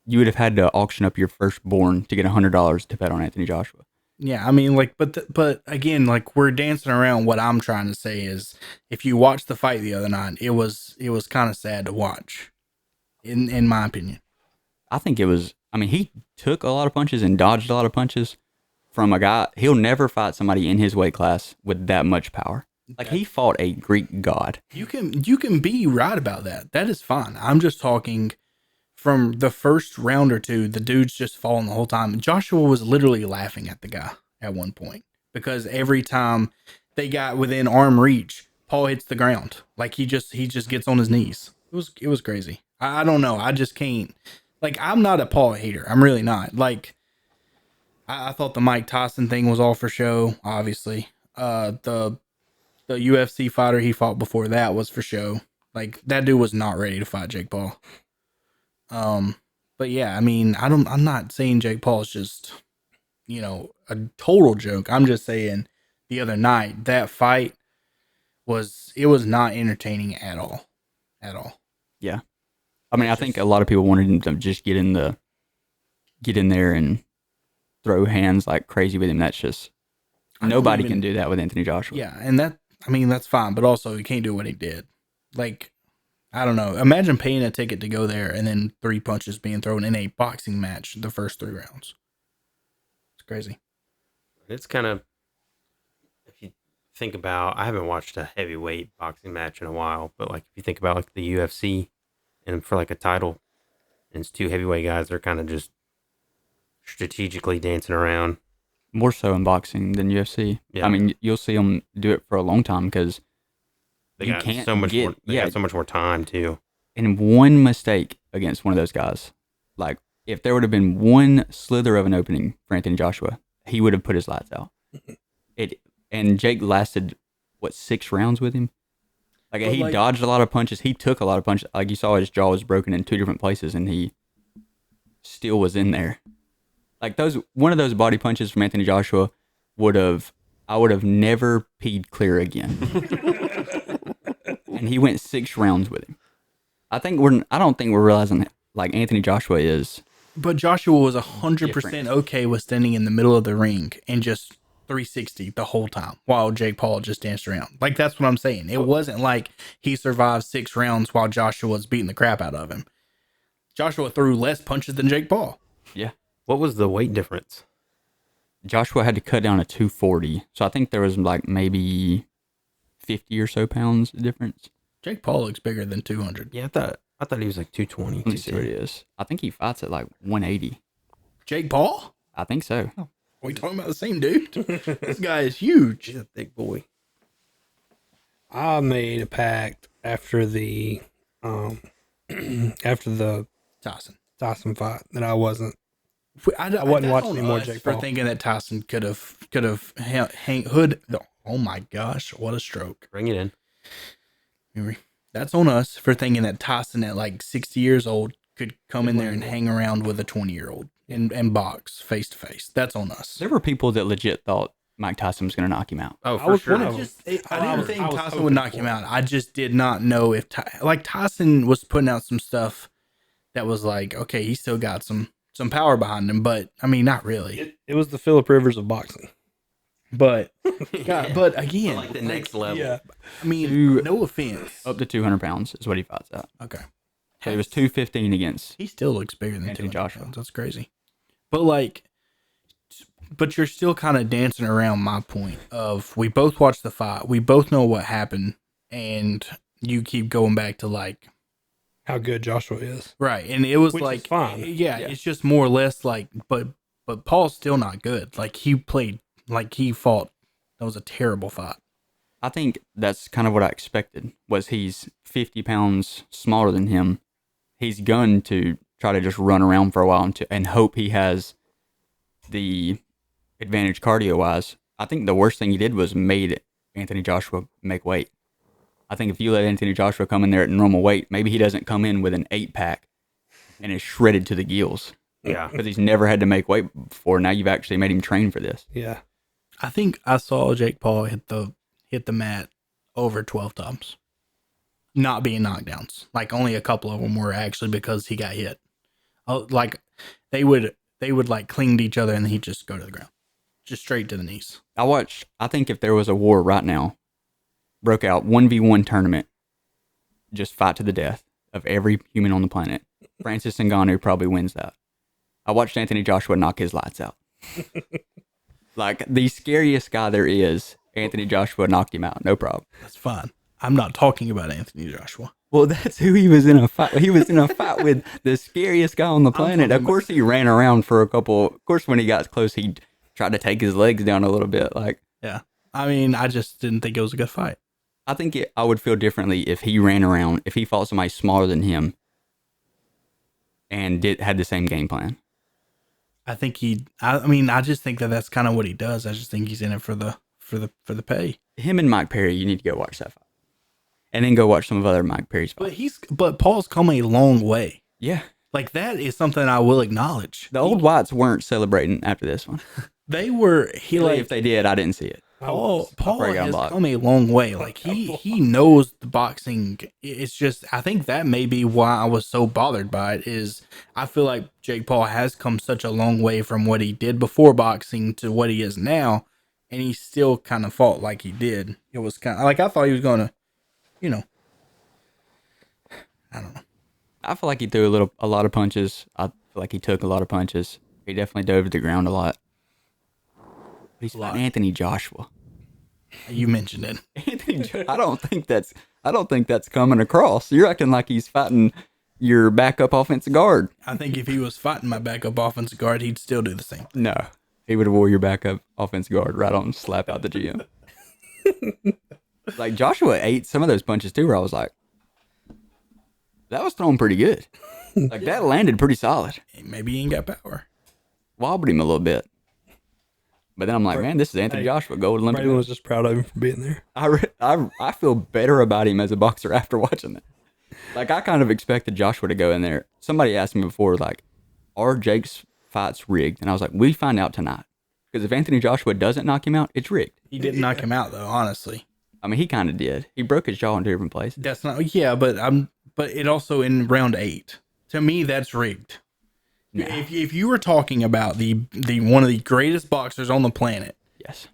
you would have had to auction up your firstborn to get $100 to bet on Anthony Joshua. Yeah, I mean, like, but again, like, we're dancing around. What I'm trying to say is, if you watched the fight the other night, it was kind of sad to watch, in my opinion. I think it was, I mean, he took a lot of punches and dodged a lot of punches from a guy. He'll never fight somebody in his weight class with that much power. Like, he fought a Greek god. You can be right about that. That is fine. I'm just talking from the first round or 2, the dude's just falling the whole time. Joshua was literally laughing at the guy at one point, because every time they got within arm reach, Paul hits the ground. Like, he just gets on his knees. It was crazy. I don't know. I just can't. Like, I'm not a Paul hater. I'm really not. Like, I thought the Mike Tyson thing was all for show, obviously. The UFC fighter he fought before that was for show. Like, that dude was not ready to fight Jake Paul. But yeah, I mean, I'm not saying Jake Paul is just, a total joke. I'm just saying the other night, that fight was not entertaining at all. at all. Yeah. I mean, I think a lot of people wanted him to just get in there and throw hands like crazy with him. That's just nobody can do that with Anthony Joshua. Yeah, and that's fine, but also he can't do what he did. Like, I don't know. Imagine paying a ticket to go there and then 3 punches being thrown in a boxing match the first 3 rounds. It's crazy. It's kind of, if you think about, I haven't watched a heavyweight boxing match in a while, but like if you think about like the UFC and for like a title, and it's 2 heavyweight guys, they're kind of just strategically dancing around. More so in boxing than UFC. Yeah. I mean, you'll see them do it for a long time because They you got can't so much get more. They got so much more time too. and one mistake against one of those guys, like if there would have been one slither of an opening for Anthony Joshua, he would have put his lights out. And Jake lasted 6 rounds with him. Like he dodged a lot of punches. He took a lot of punches. Like you saw, his jaw was broken in 2 different places, and he still was in there. Like one of those body punches from Anthony Joshua I would have never peed clear again. And he went 6 rounds with him. I don't think we're realizing that, like Anthony Joshua is. But Joshua was 100% okay with standing in the middle of the ring and just 360 the whole time while Jake Paul just danced around. Like, that's what I'm saying. It wasn't like he survived 6 rounds while Joshua was beating the crap out of him. Joshua threw less punches than Jake Paul. Yeah. What was the weight difference? Joshua had to cut down to 240. So I think there was like maybe 50 or so pounds difference. Jake Paul looks bigger than 200. Yeah, I thought he was like 220. Let me see what it is. I think he fights at like 180. Jake Paul? I think so. Are we talking about the same dude? This guy is huge. He's a big boy. I made a pact after the after the Tyson fight that I wasn't. I wasn't watching any more Jake Paul. For thinking that Tyson could have hood. Oh my gosh, what a stroke! Bring it in. That's on us for thinking that Tyson at like 60 years old could come in there and hang around with a 20-year-old and box face to face. That's on us. There were people that legit thought Mike Tyson was going to knock him out. Oh, for sure. I didn't think Tyson would knock him out. I just did not know if Tyson was putting out some stuff that was like, okay, he still got some power behind him, but I mean, not really. It was the Phillip Rivers of boxing. But but again, like the next level. Yeah. I mean, no offense. Up to 200 pounds is what he fights at. Okay. So he was 215 against. He still looks bigger than Anthony Joshua. That's crazy. But you're still kind of dancing around my point of we both watched the fight. We both know what happened. And you keep going back to like How good Joshua is. right. And it was Which like is fine. Yeah, it's just more or less like but Paul's still not good. Like he played like he fought. That was a terrible fight. I think that's kind of what I expected. Was he's 50 pounds smaller than him. He's going to try to just run around for a while and hope he has the advantage cardio wise. I think the worst thing he did was made Anthony Joshua make weight. I think if you let Anthony Joshua come in there at normal weight, maybe he doesn't come in with an 8-pack and is shredded to the gills. Yeah. Because he's never had to make weight before. Now you've actually made him train for this. Yeah. I think I saw Jake Paul hit the mat over 12 times. Not being knockdowns. Like only a couple of them were actually because he got hit. Like they would like cling to each other and he'd just go to the ground. Just straight to the knees. I think if there was a war right now, broke out 1v1 tournament, just fight to the death of every human on the planet, Francis Ngannou probably wins that. I watched Anthony Joshua knock his lights out. Like the scariest guy there is, Anthony Joshua knocked him out. No problem. That's fine. I'm not talking about Anthony Joshua. Well, that's who he was in a fight. He was in a fight with the scariest guy on the planet. Of course, he ran around for a couple. Of course, when he got close, he tried to take his legs down a little bit. Like, yeah. I mean, I just didn't think it was a good fight. I think I would feel differently if he ran around, if he fought somebody smaller than him and had the same game plan. I think I just think that that's kind of what he does. I just think he's in it for the pay. Him and Mike Perry, you need to go watch that fight. And then go watch some of other Mike Perry's fights. But Paul's come a long way. Yeah. Like that is something I will acknowledge. The old Whites weren't celebrating after this one. They were If they did, I didn't see it. Paul probably got has blocked. come a long way. Like he knows the boxing. It's just I think that may be why I was so bothered by it. Is I feel like Jake Paul has come such a long way from what he did before boxing to what he is now, and he still kind of fought like he did. It was kind of like I thought he was gonna, you know, I don't know. I feel like he threw a lot of punches. I feel like he took a lot of punches. He definitely dove to the ground a lot. He's lot. fighting Anthony Joshua. You mentioned it. I don't think that's coming across. You're acting like he's fighting your backup offensive guard. I think if he was fighting my backup offensive guard, he'd still do the same. No, he would have wore your backup offensive guard right on, slap out the GM. Like Joshua ate some of those punches too, where I was like, that was thrown pretty good. Like that landed pretty solid. Maybe he ain't got power. Wobbled him a little bit. But then I'm like, man, this is Anthony Joshua, gold Olympic. Brandon was just proud of him for being there. I feel better about him as a boxer after watching that. Like, I kind of expected Joshua to go in there. Somebody asked me before, like, are Jake's fights rigged? And I was like, we find out tonight. Because if Anthony Joshua doesn't knock him out, it's rigged. He didn't knock him out though, honestly. I mean, he kind of did. He broke his jaw in 2 different places. That's not but it also in round 8. To me, that's rigged. Nah. If you were talking about the one of the greatest boxers on the planet, Yes.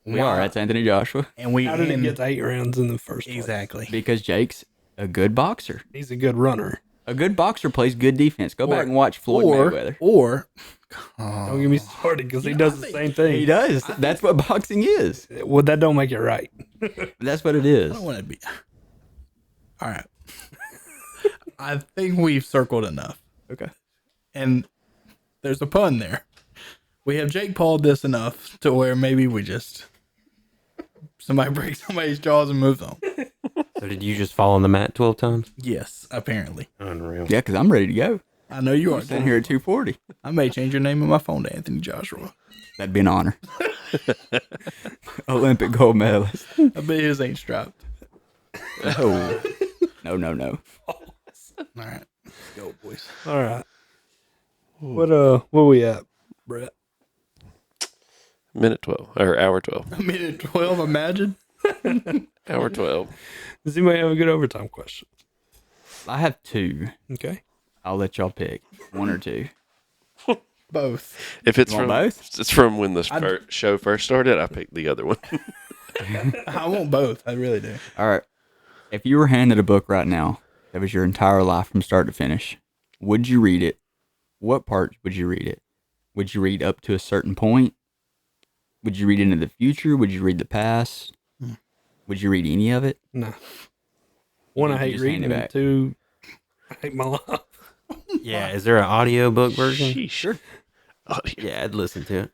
We are. That's Anthony Joshua. and we How did it get to 8 rounds in the first place? exactly. Because Jake's a good boxer. He's a good runner. A good boxer plays good defense. Go back and watch Floyd Mayweather. Or Don't get me started because he does the same thing. He does. That's what boxing is. Well, that don't make it right. That's what it is. I don't want to be. All right. I think we've circled enough. Okay. And there's a pun there. We have Jake Paul this enough to where maybe we just somebody breaks somebody's jaws and moves on. So did you just fall on the mat 12 times? Yes, apparently. Unreal. Yeah, because I'm ready to go. I know you are. I'm sitting here at 240. I may change your name on my phone to Anthony Joshua. That'd be an honor. Olympic gold medalist. I bet his ain't strapped. Oh. No. All right. Let's go, boys. All right. What we at, Brett? Minute 12 or hour 12. A minute 12, imagine. Hour 12. Does anybody have a good overtime question? I have 2. Okay. I'll let y'all pick 1 or 2. Both. If it's You want from both? it's from when the show first started, I picked the other one. I want both. I really do. All right. If you were handed a book right now that was your entire life from start to finish, would you read it? What part would you read it? Would you read up to a certain point? Would you read into the future? Would you read the past? Would you read any of it? No. One, I You hate just hand reading, it and back. 2, I hate my life. Yeah, is there an audiobook version? Sheesh. Oh, Yeah, I'd listen to it.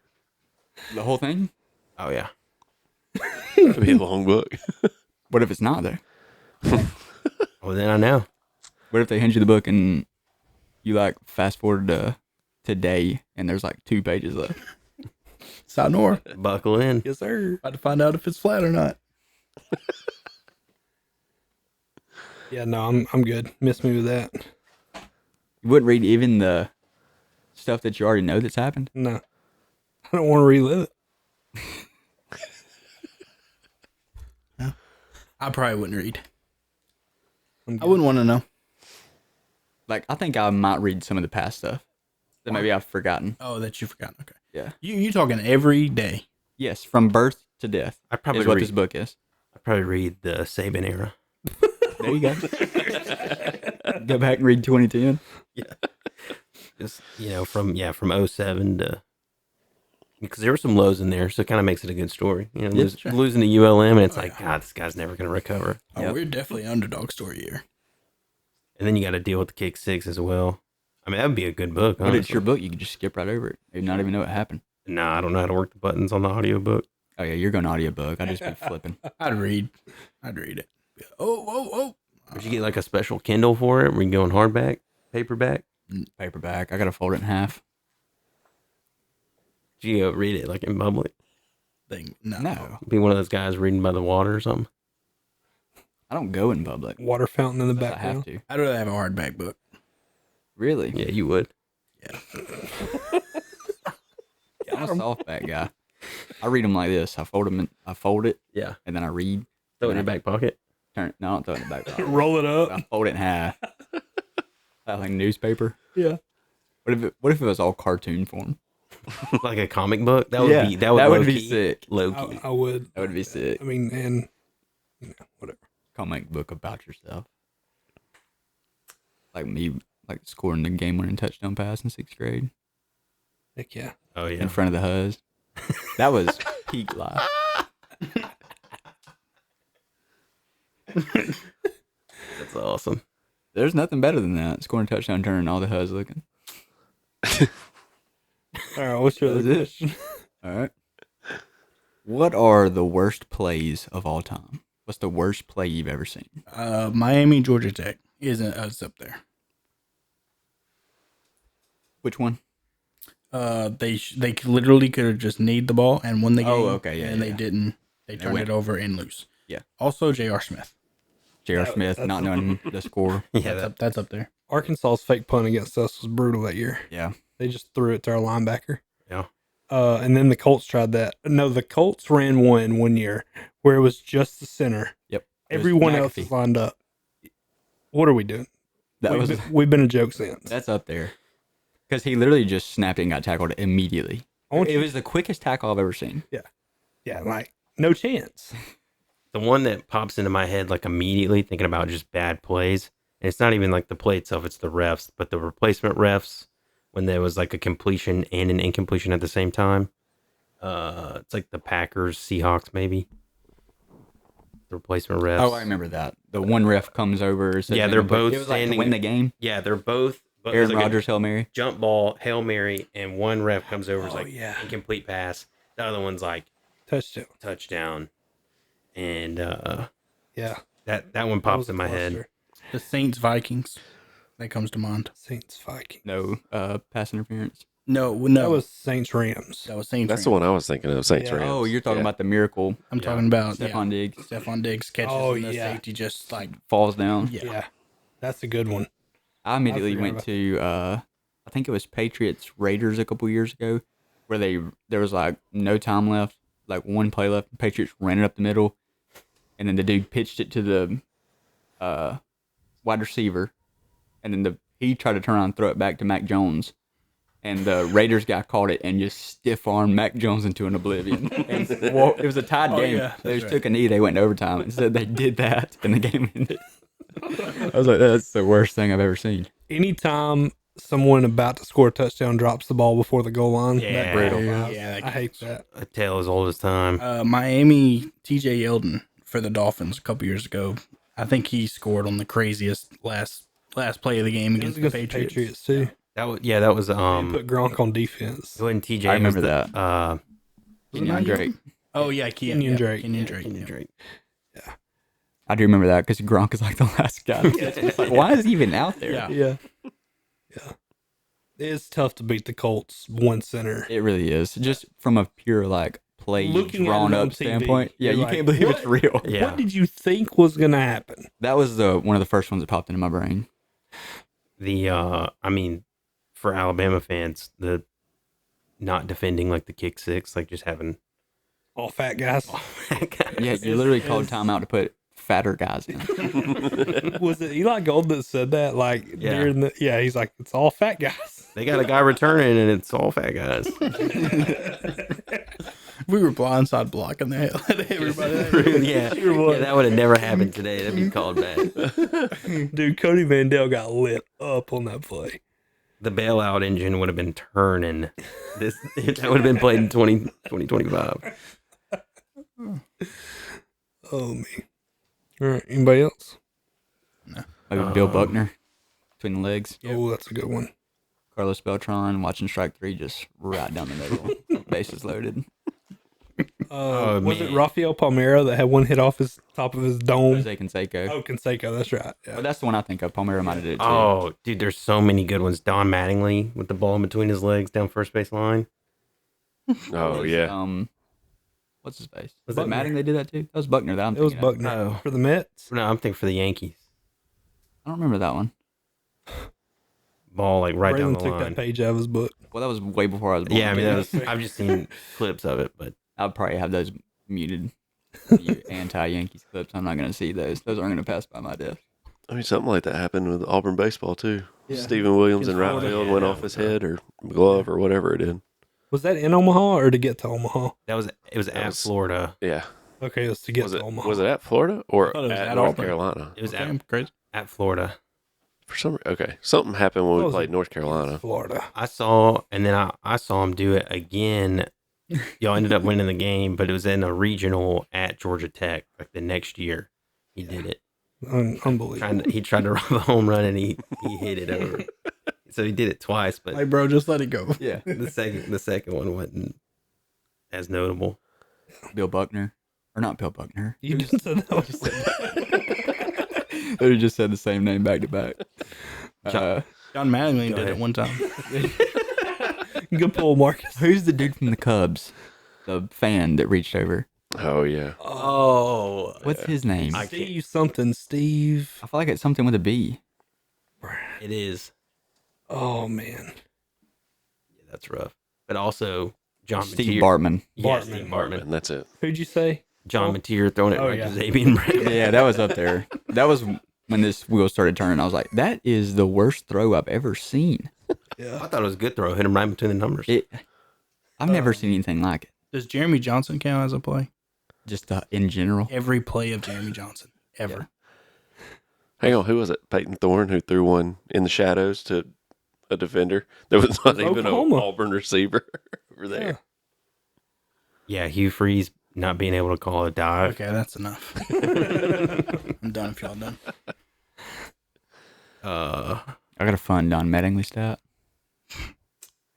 The whole thing? Oh, yeah. It'd be a long book. What if it's not there? Well, then I know. What if they hand you the book and you like fast forward to today and there's like 2 pages left? Sonor. Buckle in. Yes, sir. About to find out if it's flat or not. Yeah, no, I'm good. Miss me with that. You wouldn't read even the stuff that you already know that's happened? No. I don't want to relive it. I probably wouldn't read. I'm I good. wouldn't want to know. Like, I think I might read some of the past stuff that maybe I've forgotten. Oh, that you forgot. Okay. Yeah. You talking every day. Yes, from birth to death I'd probably is what read, this book is. I'd probably read the Saban era. There you go. Go back and read 2010. Just, from 07 to, because there were some lows in there, so it kind of makes it a good story. Losing to ULM, and it's like, God, this guy's never going to recover. Oh, Yep. we're definitely underdog story here. And then you got to deal with the kick 6 as well. I mean, that would be a good book. But it's honestly. your book. You can just skip right over it. You not even know what happened. Nah, I don't know how to work the buttons on the audiobook. Oh, yeah, you're going audiobook. I just be flipping. I'd read it. Oh. Would you get like a special Kindle for it? Were you going hardback, paperback? Paperback. I got to fold it in half. Did you read it like in public? Thing. No. No, Be one of those guys reading by the water or something? I don't go in public. Water fountain in the I have background. to. I'd rather have a hardback book. Really? Yeah, you would. Yeah. I'm a softback guy. I read them like this. I fold it, Yeah. and then I read. Throw it in your back pocket. No, I don't throw it in the back pocket. Roll it I up. fold it in half. Like newspaper. Yeah. What if it was all cartoon form? Like a comic book. That would Yeah, be that would be sick. Low key. I would. That would be sick. I mean, and whatever. Comic book about yourself. Like me, like scoring the game-winning touchdown pass in 6th grade Heck yeah. Oh in yeah. front of the Huz. That was peak life. That's awesome. There's nothing better than that. Scoring a touchdown, turning all the Huz looking. All right. What's your other That was it. question? All right. What are the worst plays of all time? What's the worst play you've ever seen? Miami, Georgia Tech isn't us up there. Which one? They literally could have just kneed the ball and won the game. Oh, okay, yeah, and they yeah. didn't. They turned went- it over and lose. Yeah. Also, J.R. Smith. J.R. Smith that's- not knowing the score. Yeah. That's up there. Arkansas's fake punt against us was brutal that year. Yeah. They just threw it to our linebacker. Yeah. And then the Colts tried that. No, the Colts ran one year where it was just the center. Yep. It was Everyone else McAfee. is lined up. What are we doing? We've been a joke since. That's up there. Because he literally just snapped it and got tackled immediately. It was the quickest tackle I've ever seen. Yeah, like no chance. The one that pops into my head like immediately thinking about just bad plays. And it's not even like the play itself, it's the refs, but the replacement refs when there was like a completion and an incompletion at the same time. It's like the Packers, Seahawks maybe. The replacement refs. Oh, I remember that. The one ref comes over. Says Yeah, they're incomplete. both It was like to standing- win the game. Yeah, they're both but Aaron there's like a Rodgers, Hail Mary. jump ball, Hail Mary, and one ref comes over is Oh, like yeah. incomplete pass. The other one's like Touchdown. touchdown. And Yeah. that one that pops was a in my head. cluster. The Saints, Vikings. That comes to mind. Saints Vikings. No pass interference. No, That was Saints Rams. that was Saints. That's the one I was thinking of, Saints Yeah. Rams. Oh, you're talking Yeah. about the miracle. I'm talking about Stephon Diggs Stephon Diggs catches Oh, and the yeah. safety just like falls down. yeah. That's a good one. I immediately forgot went about to I think it was Patriots Raiders a couple years ago, where there was like no time left, like one play left. Patriots ran it up the middle, and then the dude pitched it to the wide receiver, and then he tried to turn around and throw it back to Mac Jones, and the Raiders guy caught it and just stiff armed Mac Jones into an oblivion. And it was a tied Oh, game. yeah, They that's just took a knee. They went to overtime and said they did that, and the game ended. I was like, that's the worst thing I've ever seen. Anytime someone about to score a touchdown drops the ball before the goal line, Yeah. that Brutal. Yeah, I hate that. A tale as old as time. Miami TJ Yeldon for the Dolphins a couple years ago. I think he scored on the craziest last play of the game It was against the Patriots. too. That was They put Gronk on defense. when TJ I remember was that. that. Kenyon Drake. Oh yeah, Kenyon Drake. Kenyon Drake. Kenyon Drake. I do remember that because Gronk is like the last guy. It's like, why is he even out there? Yeah. Yeah. Yeah. It's tough to beat the Colts one center. It really is. Just from a pure like play Looking at drawn it on up TV, standpoint. Yeah, you're you like, can't believe it's "What?" real. Yeah. What did you think was going to happen? That was one of the first ones that popped into my brain. I mean, for Alabama fans, the not defending like the kick six, like just having All fat guys. Yeah, you literally called timeout to put fatter guys in. Was it Eli Gold that said that? Like, Yeah. during he's like, it's all fat guys. They got a guy returning and it's all fat guys. We were blindside blocking the hell out of everybody. yeah, Sure was. yeah, that would have never happened today. That'd be called back. Dude, Cody Mandel got lit up on that play. The bailout engine would have been turning. That would have been played in 2025. Oh, me. All right. Anybody else? Maybe Bill Buckner between the legs. Oh, that's a good one. Carlos Beltran watching strike three just right down the middle. Bases loaded. Oh, was it man. Rafael Palmeiro that had one hit off his top of his dome? Jose Canseco. Oh, Canseco. That's right. Yeah. Well, that's the one I think of. Palmeiro might have did it too. Oh, dude, there's so many good ones. Don Mattingly with the ball in between his legs down first base line. Oh Was, yeah. What's his face? Was Was it it Matting? They did that too. That was Buckner. That I'm It was thinking of. Buckner Oh. for the Mets. No, I'm thinking for the Yankees. I don't remember that one. Ball like right Braylon down the took line. that page out of his book. Well, that was way before I was born. Yeah, I mean, I've just seen clips of it, but I'll probably have those muted. You anti-Yankees clips. I'm not gonna see those. Those aren't gonna pass by my desk. I mean, something like that happened with Auburn baseball too. Yeah. Stephen Williams in right Florida. field Yeah, went that off his was, head or glove or whatever it did. Was that in Omaha or to get to Omaha? it was at was- Florida. Yeah. Okay, it was to get Was to it Omaha. was it at Florida or thought it was at at North Auburn. Carolina? It was Okay, I'm crazy. at Florida. For some okay, something happened when What we was played it? North Carolina. Florida. I saw, and then I saw him do it again. Y'all ended up winning the game, but it was in a regional at Georgia Tech. Like the next year, he did it. Unbelievable. He tried to rob a home run and he hit it over. So he did it twice, but Like, bro, just let it go. Yeah. the second one wasn't as notable. Bill Buckner, or not Bill Buckner. You just said that one. They just said the same name back to back. John- John Mattingly Go did ahead. it one time. Good pull, Marcus. Who's the dude from the Cubs? The fan that reached over. Oh yeah. Oh, What's his name? I I can't- Steve something, Steve. feel like it's something with a B. it is. Oh, man. Yeah, that's rough. But also John Steve Mateer. Bartman. Yeah, Bartman. Steve Bartman. And that's it. Who'd you say? John Mateer throwing it Oh, right yeah. to Xavier Brett. Yeah, that was up there. That was when this wheel started turning. I was like, that is the worst throw I've ever seen. I Yeah. thought it was a good throw. Hit him right between the numbers. I've never seen anything like it. Does Jeremy Johnson count as a play? Just in general. Every play of Jeremy Johnson ever. Hang on, who was it? Peyton Thorne who threw one in the shadows to a defender. There was not It was even an Oklahoma. Auburn receiver over there. Yeah, Hugh Freeze not being able to call a dive. Okay, that's enough. I'm done if y'all done. Uh, I got a fun Don Mattingly stat.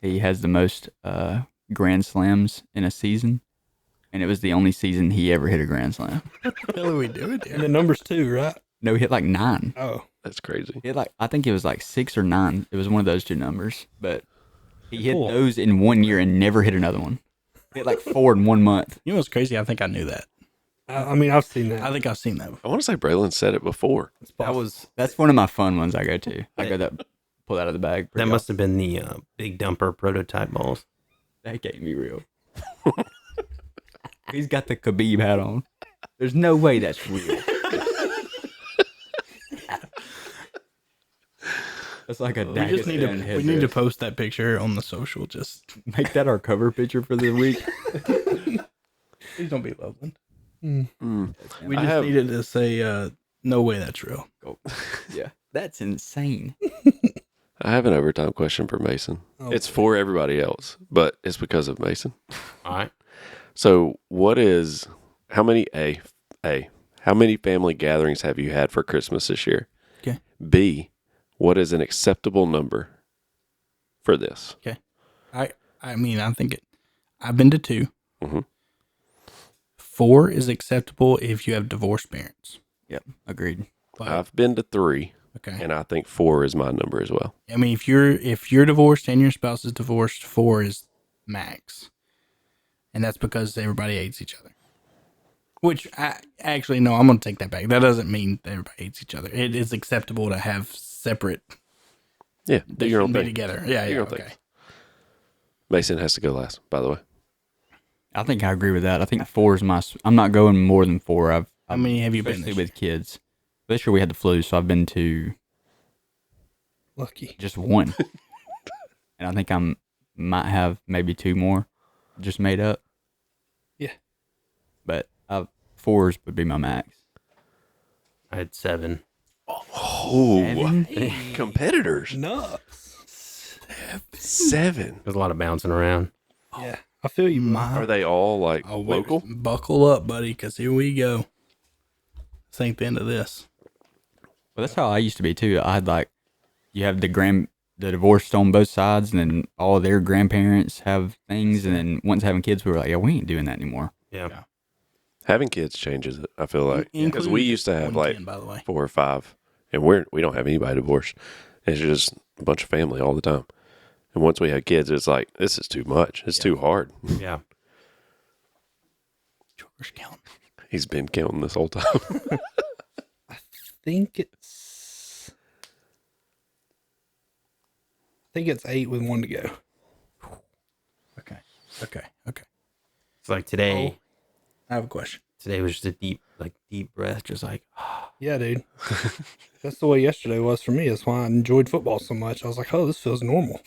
He has the most grand slams in a season, and it was the only season he ever hit a grand slam. What the hell are we doing And here? the numbers too, right? No, he hit like 9. Oh. That's crazy. He hit like, I think it was like 6 or 9. It was one of those two numbers, but he hit Cool. those in 1 year and never hit another one. He hit like 4 in 1 month. You know what's crazy? I think I knew that. I mean, I've seen that. I think I've seen that before. I want to say Braylon said it before. that was That's one of my fun ones I go to. I go that pull out of the bag. that pretty must have been the big dumper prototype balls. That can't be real. He's got the Khabib hat on. There's no way that's real. That's like a We just need to Dagestan we need to headdress. post that picture on the social. Just Make that our cover picture for the week. please don't be Loveland. Mm. We I just have- needed to say no way that's real. Yeah, that's insane. I have an overtime question for Mason. Oh, It's for everybody else, but it's because of Mason. All right. So, how many how many family gatherings have you had for Christmas this year? Okay. B, what is an acceptable number for this? I mean, I think I've been to 2. Mhm. 4 is acceptable if you have divorced parents. Yep, agreed. But, I've been to 3, okay. and I think 4 is my number as well. I mean, if you're divorced and your spouse is divorced, 4 is max, and that's because everybody hates each other. Which I actually no, I'm gonna take that back. That doesn't mean that everybody hates each other. It is acceptable to have separate. Yeah, They do your own shouldn't be thing. together. Yeah, Do yeah. your own Okay. thing. Mason has to go last, by the way. I think I agree with that. I think 4 is I'm not going more than 4. How many have you been especially this with kids. This year we had the flu, so I've been to lucky. just 1. And I think might have maybe 2 more just made up. Yeah. But 4s would be my max. I had 7. Oh, 7? competitors. Nuts. 7. There's a lot of bouncing around. Yeah. I feel you, My Are they all like oh, wait, local? buckle up, buddy, because here we go. This ain't the end of this. Well, that's how I used to be too. I had like, you have the divorced on both sides, and then all their grandparents have things, and then once having kids, we were like, yeah, we ain't doing that anymore. Yeah. Yeah. Having kids changes it, I feel like. Because Including we used to have like 110, by the way. 4 or 5, and we don't have anybody divorced. It's just a bunch of family all the time. And once we had kids, it's like, this is too much. It's too hard. Yeah. George count. He's been counting this whole time. think it's 8 with 1 to go. Okay. It's like today. I have a question. Today was just a deep breath, just like Yeah, dude. That's the way yesterday was for me. That's why I enjoyed football so much. I was like, oh, this feels normal.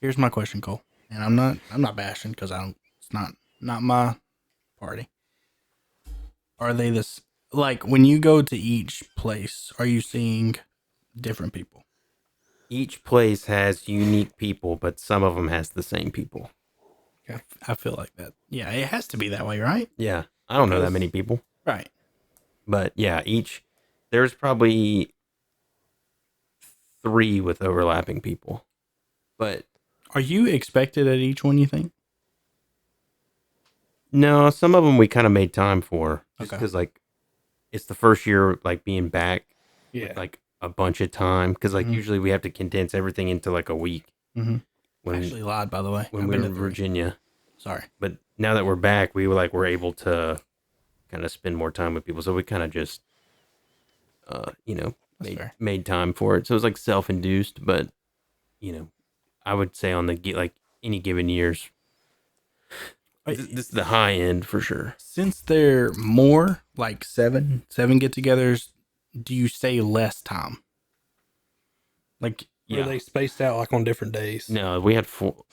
Here's my question, Cole. And I'm not bashing because it's not my party. Are they this, like, when you go to each place, are you seeing different people? each place has unique people, but some of them has the same people. I feel like that. Yeah, it has to be that way, right? Yeah, I don't know that Because- many people, Right. but yeah, there's probably 3 with overlapping people, but Are you expected at each one, you think? no, some of them we kind of made time for just Okay. because like it's the first year like being back Yeah. with like a bunch of time because like Mhm. usually we have to condense everything into like a week Mm-hmm. when Actually lied, by the way. when I've we been were to in 3. Virginia. Sorry. But now that we're back, we're able to kind of spend more time with people. So we kind of just, That's made fair. made time for it. So it was like self-induced, but I would say on like any given years, this is the high end for sure. Since they're more like seven get-togethers, do you stay less time? Like, Or they spaced out like on different days. No, we had 4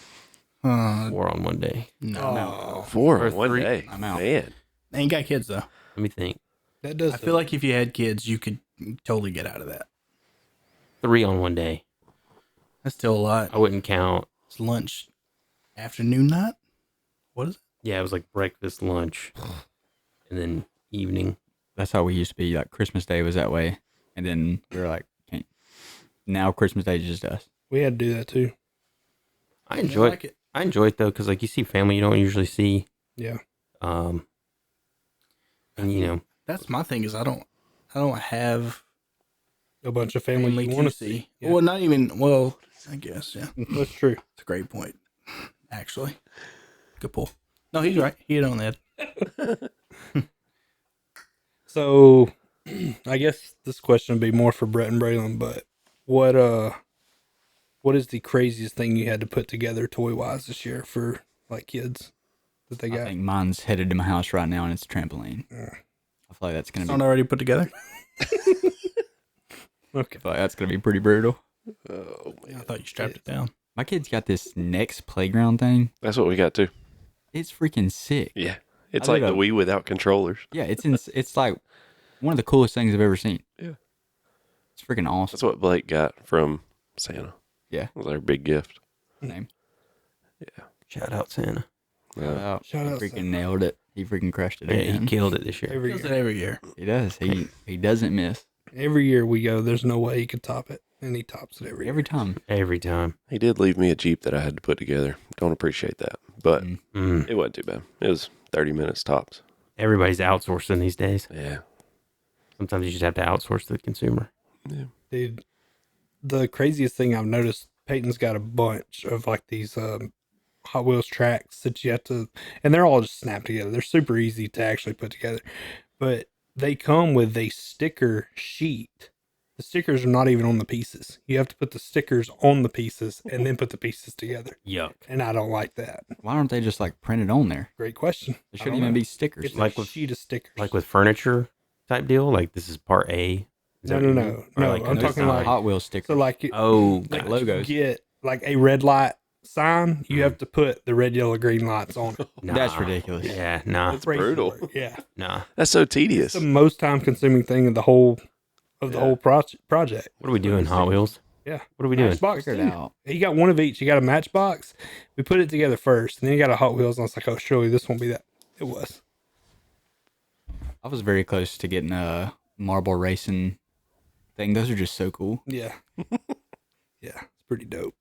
uh, on one day. no, I'm out. Oh, 4 Or on one 3. day. I'm out. Man. They ain't got kids though. Let me think. that does. I feel like if you had kids, you could totally get out of that. 3 on one day. That's still a lot. I wouldn't count. It's lunch, afternoon, night. What is it? Yeah, it was like breakfast, lunch, and then evening. That's how we used to be. Like Christmas Day was that way, and then we were like, can't. Now Christmas Day is just us. we had to do that too. I enjoy like it. I enjoy it though because like you see family you don't usually see. Yeah. And That's my thing is I don't have A bunch of family family you to want to see. see. Yeah. Well, not even. Well, I guess yeah. That's true. It's a great point, actually. Good pull. No, he's right. He hit on that. So, I guess this question would be more for Brett and Braylon, but what is the craziest thing you had to put together toy wise this year for like kids that they I got? think mine's headed to my house right now, and it's a trampoline. I feel like that's gonna It's be. not already put together. Okay. I feel like that's gonna be pretty brutal. Oh, I man. thought you strapped it down. My kid's got this next playground thing. That's what we got too. It's freaking sick. Yeah. It's I like did the a- Wii without controllers. Yeah, it's like one of the coolest things I've ever seen. Yeah. It's freaking awesome. That's what Blake got from Santa. Yeah. It was our big gift. Name. shout out Santa. Shout out He freaking Santa. nailed it. He freaking crushed it Yeah, again. he killed it this year. Every Does it year. every year. He does. He doesn't miss Every year we go, there's no way he could top it, and he tops it every year. every time. Every time. He did leave me a Jeep that I had to put together. Don't appreciate that. But Mm. it wasn't too bad. It was 30 minutes tops. Everybody's outsourcing these days. Yeah. Sometimes you just have to outsource to the consumer. Yeah. Dude, the craziest thing I've noticed, Peyton's got a bunch of like these Hot Wheels tracks that you have to, and they're all just snapped together. They're super easy to actually put together, but they come with a sticker sheet. The stickers are not even on the pieces. You have to put the stickers on the pieces and then put the pieces together. Yuck. And I don't like that. Why aren't they just like printed on there? Great question. There I shouldn't don't even know. be stickers. It's Like a with- sheet of stickers. Like with furniture type deal? Like this is part A? Is that No, what no, you no. mean? Or No, like I'm an talking aside? like- Hot Wheels stickers. so like Oh, like gotcha. logos. you get like a red light sign, you have to put the red, yellow, green lights on it. That's Nah. ridiculous. Yeah, nah, It's crazy brutal. work. Yeah. nah. That's so tedious. It's the most time consuming thing of the whole project. What are we doing, Hot Wheels? Yeah. What are we doing? Matchbox Figure it too. out. He got one of each. He got a Matchbox. We put it together first, and then he got a Hot Wheels. And I was like, oh, surely this won't be that. It was. I was very close to getting a marble racing thing. Those are just so cool. Yeah. Yeah. It's pretty dope.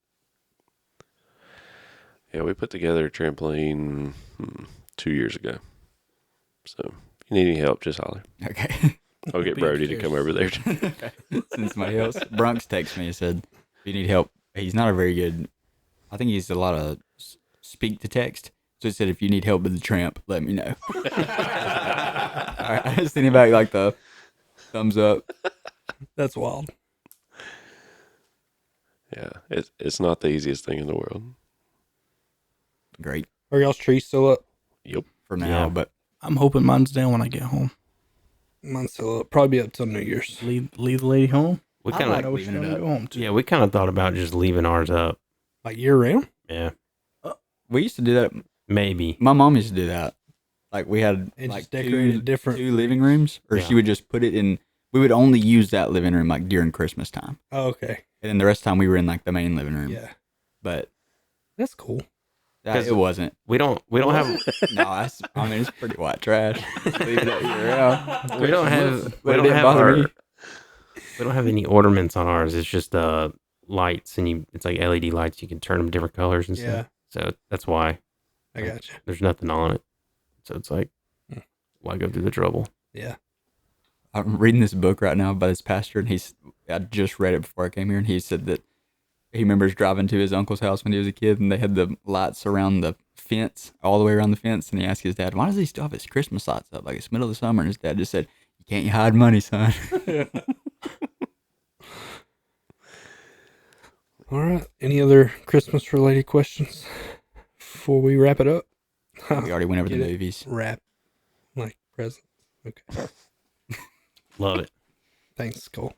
Yeah, we put together a trampoline 2 years ago. So if you need any help, just holler. Okay. I'll get Be Brody to come over there. Since somebody else, Bronx texted me and said, if you need help, he's not a very good, I think he's a lot of speak to text. So he said, if you need help with the tramp, let me know. All right, I just think back like the thumbs up. That's wild. Yeah, it's not the easiest thing in the world. Great. Are y'all's trees still up? Yep. for now. Yeah. But I'm hoping mine's down when I get home. Mine's still up. Probably be up till New Year's. Leave the lady home. We I kind like of, know she's leaving it gonna up. go home too. yeah, we kind of thought about just leaving ours up. Like year round? Yeah, we used to do that. maybe. My mom used to do that. Like we had And like just decorate it different. two living rooms, or Yeah. she would just put it in. We would only use that living room like during Christmas time, Oh, okay. and then the rest of the time we were in like the main living room. Yeah. But That's cool. it wasn't. We don't have No, I mean it's pretty white trash. Just leave it up year round. we don't have we But it don't didn't have bother our, me. we don't have any ornaments on ours. It's just lights, and it's like LED lights. You can turn them different colors and Yeah. stuff. So that's why I gotcha. there's nothing on it. So it's like, why go through the trouble? Yeah. I'm reading this book right now by this pastor, and I just read it before I came here, and he said that he remembers driving to his uncle's house when he was a kid, and they had the lights around the fence, all the way around the fence, and he asked his dad, why does he still have his Christmas lights up? Like, it's middle of the summer, and his dad just said, you can't hide money, son. All right. Any other Christmas related questions before we wrap it up? We already went over the Get it? movies. Wrap. Like present. Okay. Love it. Thanks, Cole.